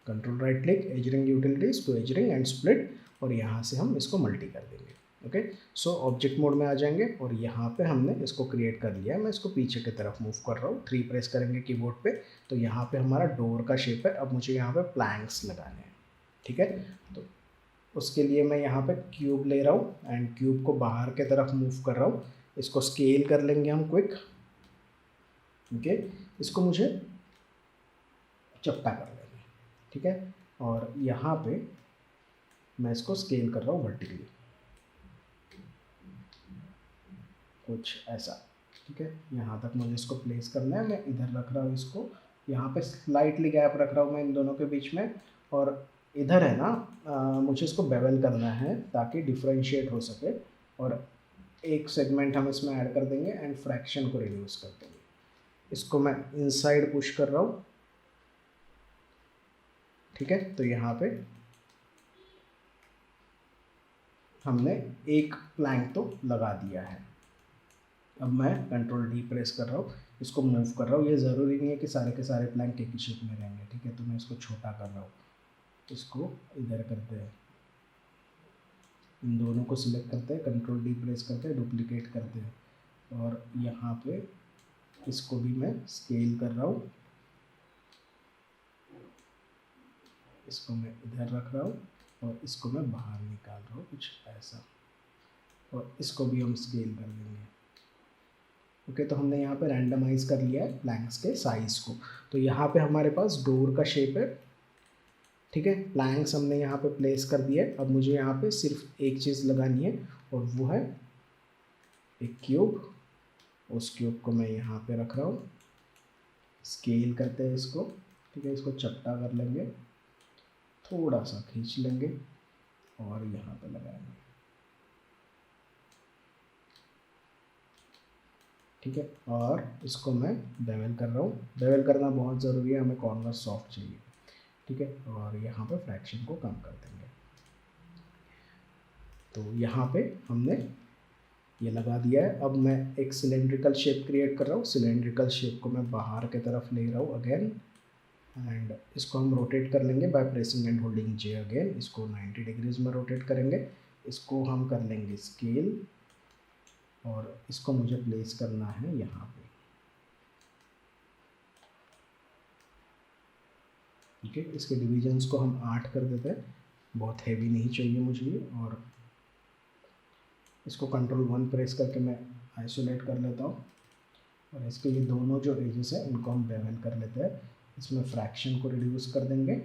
control right click, edge ring utilities to edge ring and split, और यहाँ से हम इसको मल्टी कर देंगे। ओके, सो ऑब्जेक्ट मोड में आ जाएंगे और यहाँ पे हमने इसको क्रिएट कर लिया है। मैं इसको पीछे की तरफ मूव कर रहा हूँ, 3 प्रेस करेंगे कीबोर्ड पे तो यहाँ पे हमारा डोर का शेप है। अब मुझे यहाँ पे प्लैंक्स लगाने हैं, ठीक है, तो उसके लिए मैं यहाँ पे क्यूब ले रहा हूँ एंड क्यूब को बाहर के तरफ मूव कर रहा हूँ। इसको स्केल कर लेंगे हम क्विक। ओके, इसको मुझे चपटा कर लेंगे, ठीक है, और यहाँ पे मैं इसको स्केल कर रहा हूँ वर्टिकली, कुछ ऐसा। ठीक है, यहाँ तक मुझे इसको प्लेस करना है। मैं इधर रख रहा हूँ इसको, यहाँ पे स्लाइटली गैप रख रहा हूँ मैं इन दोनों के बीच में। और इधर है ना मुझे इसको बेवल करना है ताकि डिफ्रेंशिएट हो सके। और एक सेगमेंट हम इसमें ऐड कर देंगे एंड फ्रैक्शन को रिड्यूस कर देंगे। इसको मैं इनसाइड पुश कर रहा हूँ। ठीक है, तो यहाँ पे हमने एक प्लैंक तो लगा दिया है। अब मैं कंट्रोल डी प्रेस कर रहा हूँ, इसको मूव कर रहा हूँ। ये ज़रूरी नहीं है कि सारे के सारे प्लैंक एक ही शेप में रहेंगे। ठीक है, तो मैं इसको छोटा कर रहा हूँ, इसको इधर करते हैं, इन दोनों को सिलेक्ट करते हैं, कंट्रोल डी प्रेस करते हैं, डुप्लीकेट करते हैं और यहाँ पे इसको भी मैं स्केल कर रहा हूँ। इसको मैं इधर रख रहा हूँ और इसको मैं बाहर निकाल रहा हूँ, कुछ ऐसा। और इसको भी हम स्केल कर लेंगे। ओके, तो हमने यहाँ पे रैंडमाइज़ कर लिया है प्लैंक्स के साइज़ को। तो यहाँ पे हमारे पास डोर का शेप है। ठीक है, प्लैंक्स हमने यहाँ पे प्लेस कर दिया है। अब मुझे यहाँ पे सिर्फ एक चीज़ लगानी है और वो है एक क्यूब। उस क्यूब को मैं यहाँ पे रख रहा हूँ, स्केल करते हैं इसको। ठीक है, इसको चपटा कर लेंगे, थोड़ा सा खींच लेंगे और यहाँ पे लगाएंगे। ठीक है, और इसको मैं बेवल कर रहा हूँ। बेवल करना बहुत ज़रूरी है, हमें कॉर्नर सॉफ्ट चाहिए। ठीक है, और यहाँ पे फ्रैक्शन को कम कर देंगे। तो यहाँ पे हमने ये लगा दिया है। अब मैं एक सिलेंड्रिकल शेप क्रिएट कर रहा हूँ। सिलेंड्रिकल शेप को मैं बाहर की तरफ ले रहा हूँ अगेन, एंड इसको हम रोटेट कर लेंगे by pressing and holding J again. इसको 90 डिग्रीज में रोटेट करेंगे। इसको हम कर लेंगे स्केल और इसको मुझे प्लेस करना है यहाँ पे। ठीक है, इसके डिविजन्स को हम 8 कर देते हैं, बहुत हैवी नहीं चाहिए मुझे ये। और इसको कंट्रोल 1 प्रेस करके मैं आइसोलेट कर लेता हूँ। और इसके ये दोनों जो एजेस हैं इनको हम बेवल कर लेते हैं। इसमें फ्रैक्शन को रिड्यूस कर देंगे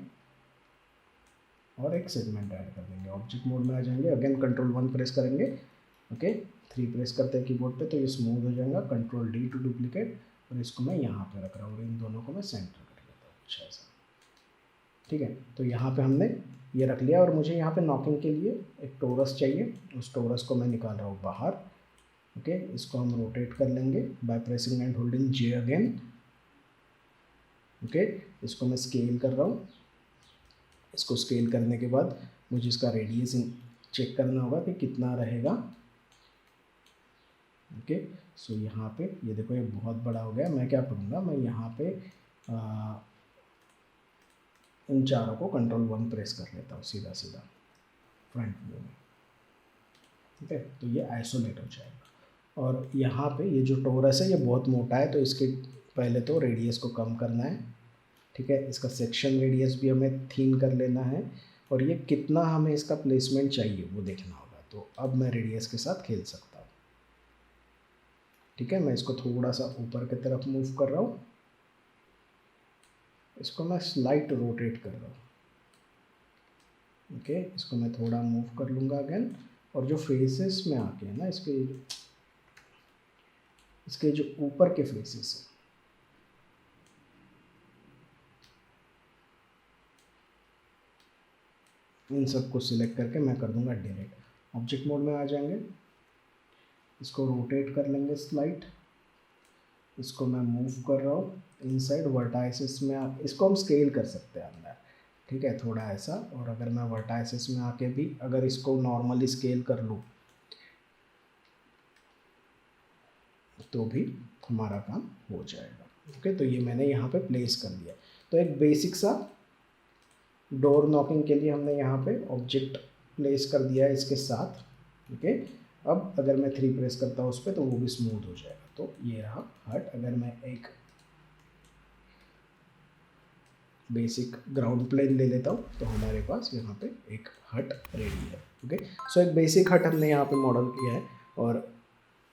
और एक सेगमेंट ऐड कर देंगे। ऑब्जेक्ट मोड में आ जाएंगे, अगेन कंट्रोल 1 प्रेस करेंगे। ओके, 3 प्रेस करते हैं कीबोर्ड पे तो ये स्मूथ हो जाएगा। कंट्रोल डी टू डुप्लीकेट, और इसको मैं यहाँ पे रख रहा हूँ और इन दोनों को मैं सेंटर कर लेता हूँ कुछ ऐसा। ठीक है, तो यहाँ पे हमने ये रख लिया और मुझे यहाँ पे नॉकिंग के लिए एक टोरस चाहिए। उस टोरस को मैं निकाल रहा हूँ बाहर। ओके, इसको हम रोटेट कर लेंगे by pressing and holding J again. Okay, इसको मैं स्केल कर रहा हूँ। इसको स्केल करने के बाद मुझे इसका रेडियस चेक करना होगा कि कितना रहेगा। ओके, सो यहाँ पे ये देखो ये बहुत बड़ा हो गया। मैं क्या करूँगा, मैं यहाँ पे इन चारों को कंट्रोल 1 प्रेस कर लेता हूँ सीधा सीधा फ्रंट व्यू में। ठीक है, तो ये आइसोलेट हो जाएगा। और यहाँ पे ये जो टोरस है ये बहुत मोटा है, तो इसके पहले तो रेडियस को कम करना है। ठीक है, इसका सेक्शन रेडियस भी हमें थीन कर लेना है और ये कितना हमें इसका प्लेसमेंट चाहिए वो देखना होगा। तो अब मैं रेडियस के साथ खेल सकता हूँ। ठीक है, मैं इसको थोड़ा सा ऊपर की तरफ मूव कर रहा हूँ। इसको मैं स्लाइट रोटेट कर रहा हूँ। ओके, इसको मैं थोड़ा मूव कर लूँगा अगेन। और जो फेसेस में आके है ना इसके जो ऊपर के फेसेस हैं इन सबको सिलेक्ट करके मैं कर दूंगा डिलीट। ऑब्जेक्ट मोड में आ जाएंगे, इसको रोटेट कर लेंगे स्लाइट। इसको मैं मूव कर रहा हूँ इनसाइड वर्टाइसिस में। इसको हम स्केल कर सकते हैं अंदर। ठीक है, थोड़ा ऐसा। और अगर मैं वर्टाइसिस में आके भी अगर इसको नॉर्मली स्केल कर लूँ तो भी हमारा काम हो जाएगा। ओके, तो ये मैंने यहाँ पे प्लेस कर दिया। तो एक बेसिक सा डोर नॉकिंग के लिए हमने यहाँ पे ऑब्जेक्ट प्लेस कर दिया है इसके साथ। ओके, अब अगर मैं 3 प्रेस करता हूँ उस पर तो वो भी स्मूथ हो जाएगा। तो ये रहा हट। अगर मैं एक बेसिक ग्राउंड प्लेन ले लेता हूँ तो हमारे पास यहाँ पे एक हट रेडी है। ओके, सो एक बेसिक हट हमने यहाँ पे मॉडल किया है। और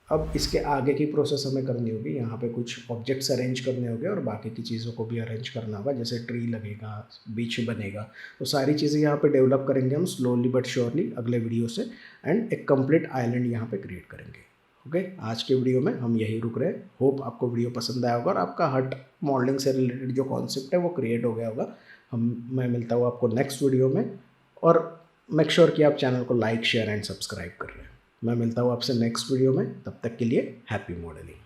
अब इसके आगे की प्रोसेस हमें करनी होगी, यहाँ पे कुछ ऑब्जेक्ट्स अरेंज करने होंगे और बाकी की चीज़ों को भी अरेंज करना होगा, जैसे ट्री लगेगा, बीच बनेगा, तो सारी चीज़ें यहाँ पे डेवलप करेंगे हम स्लोली बट श्योरली अगले वीडियो से, एंड एक कंप्लीट आइलैंड यहाँ पे क्रिएट करेंगे। ओके, आज के वीडियो में हम यही रुक रहे हैं। होप आपको वीडियो पसंद आया होगा और आपका हट मॉडलिंग से रिलेटेड जो कॉन्सेप्ट है वो क्रिएट हो गया होगा। मैं मिलता हूँ आपको नेक्स्ट वीडियो में, और मेक श्योर कि आप चैनल को लाइक शेयर एंड सब्सक्राइब कर रहे हैं। मैं मिलता हूँ आपसे नेक्स्ट वीडियो में, तब तक के लिए हैप्पी मॉडलिंग।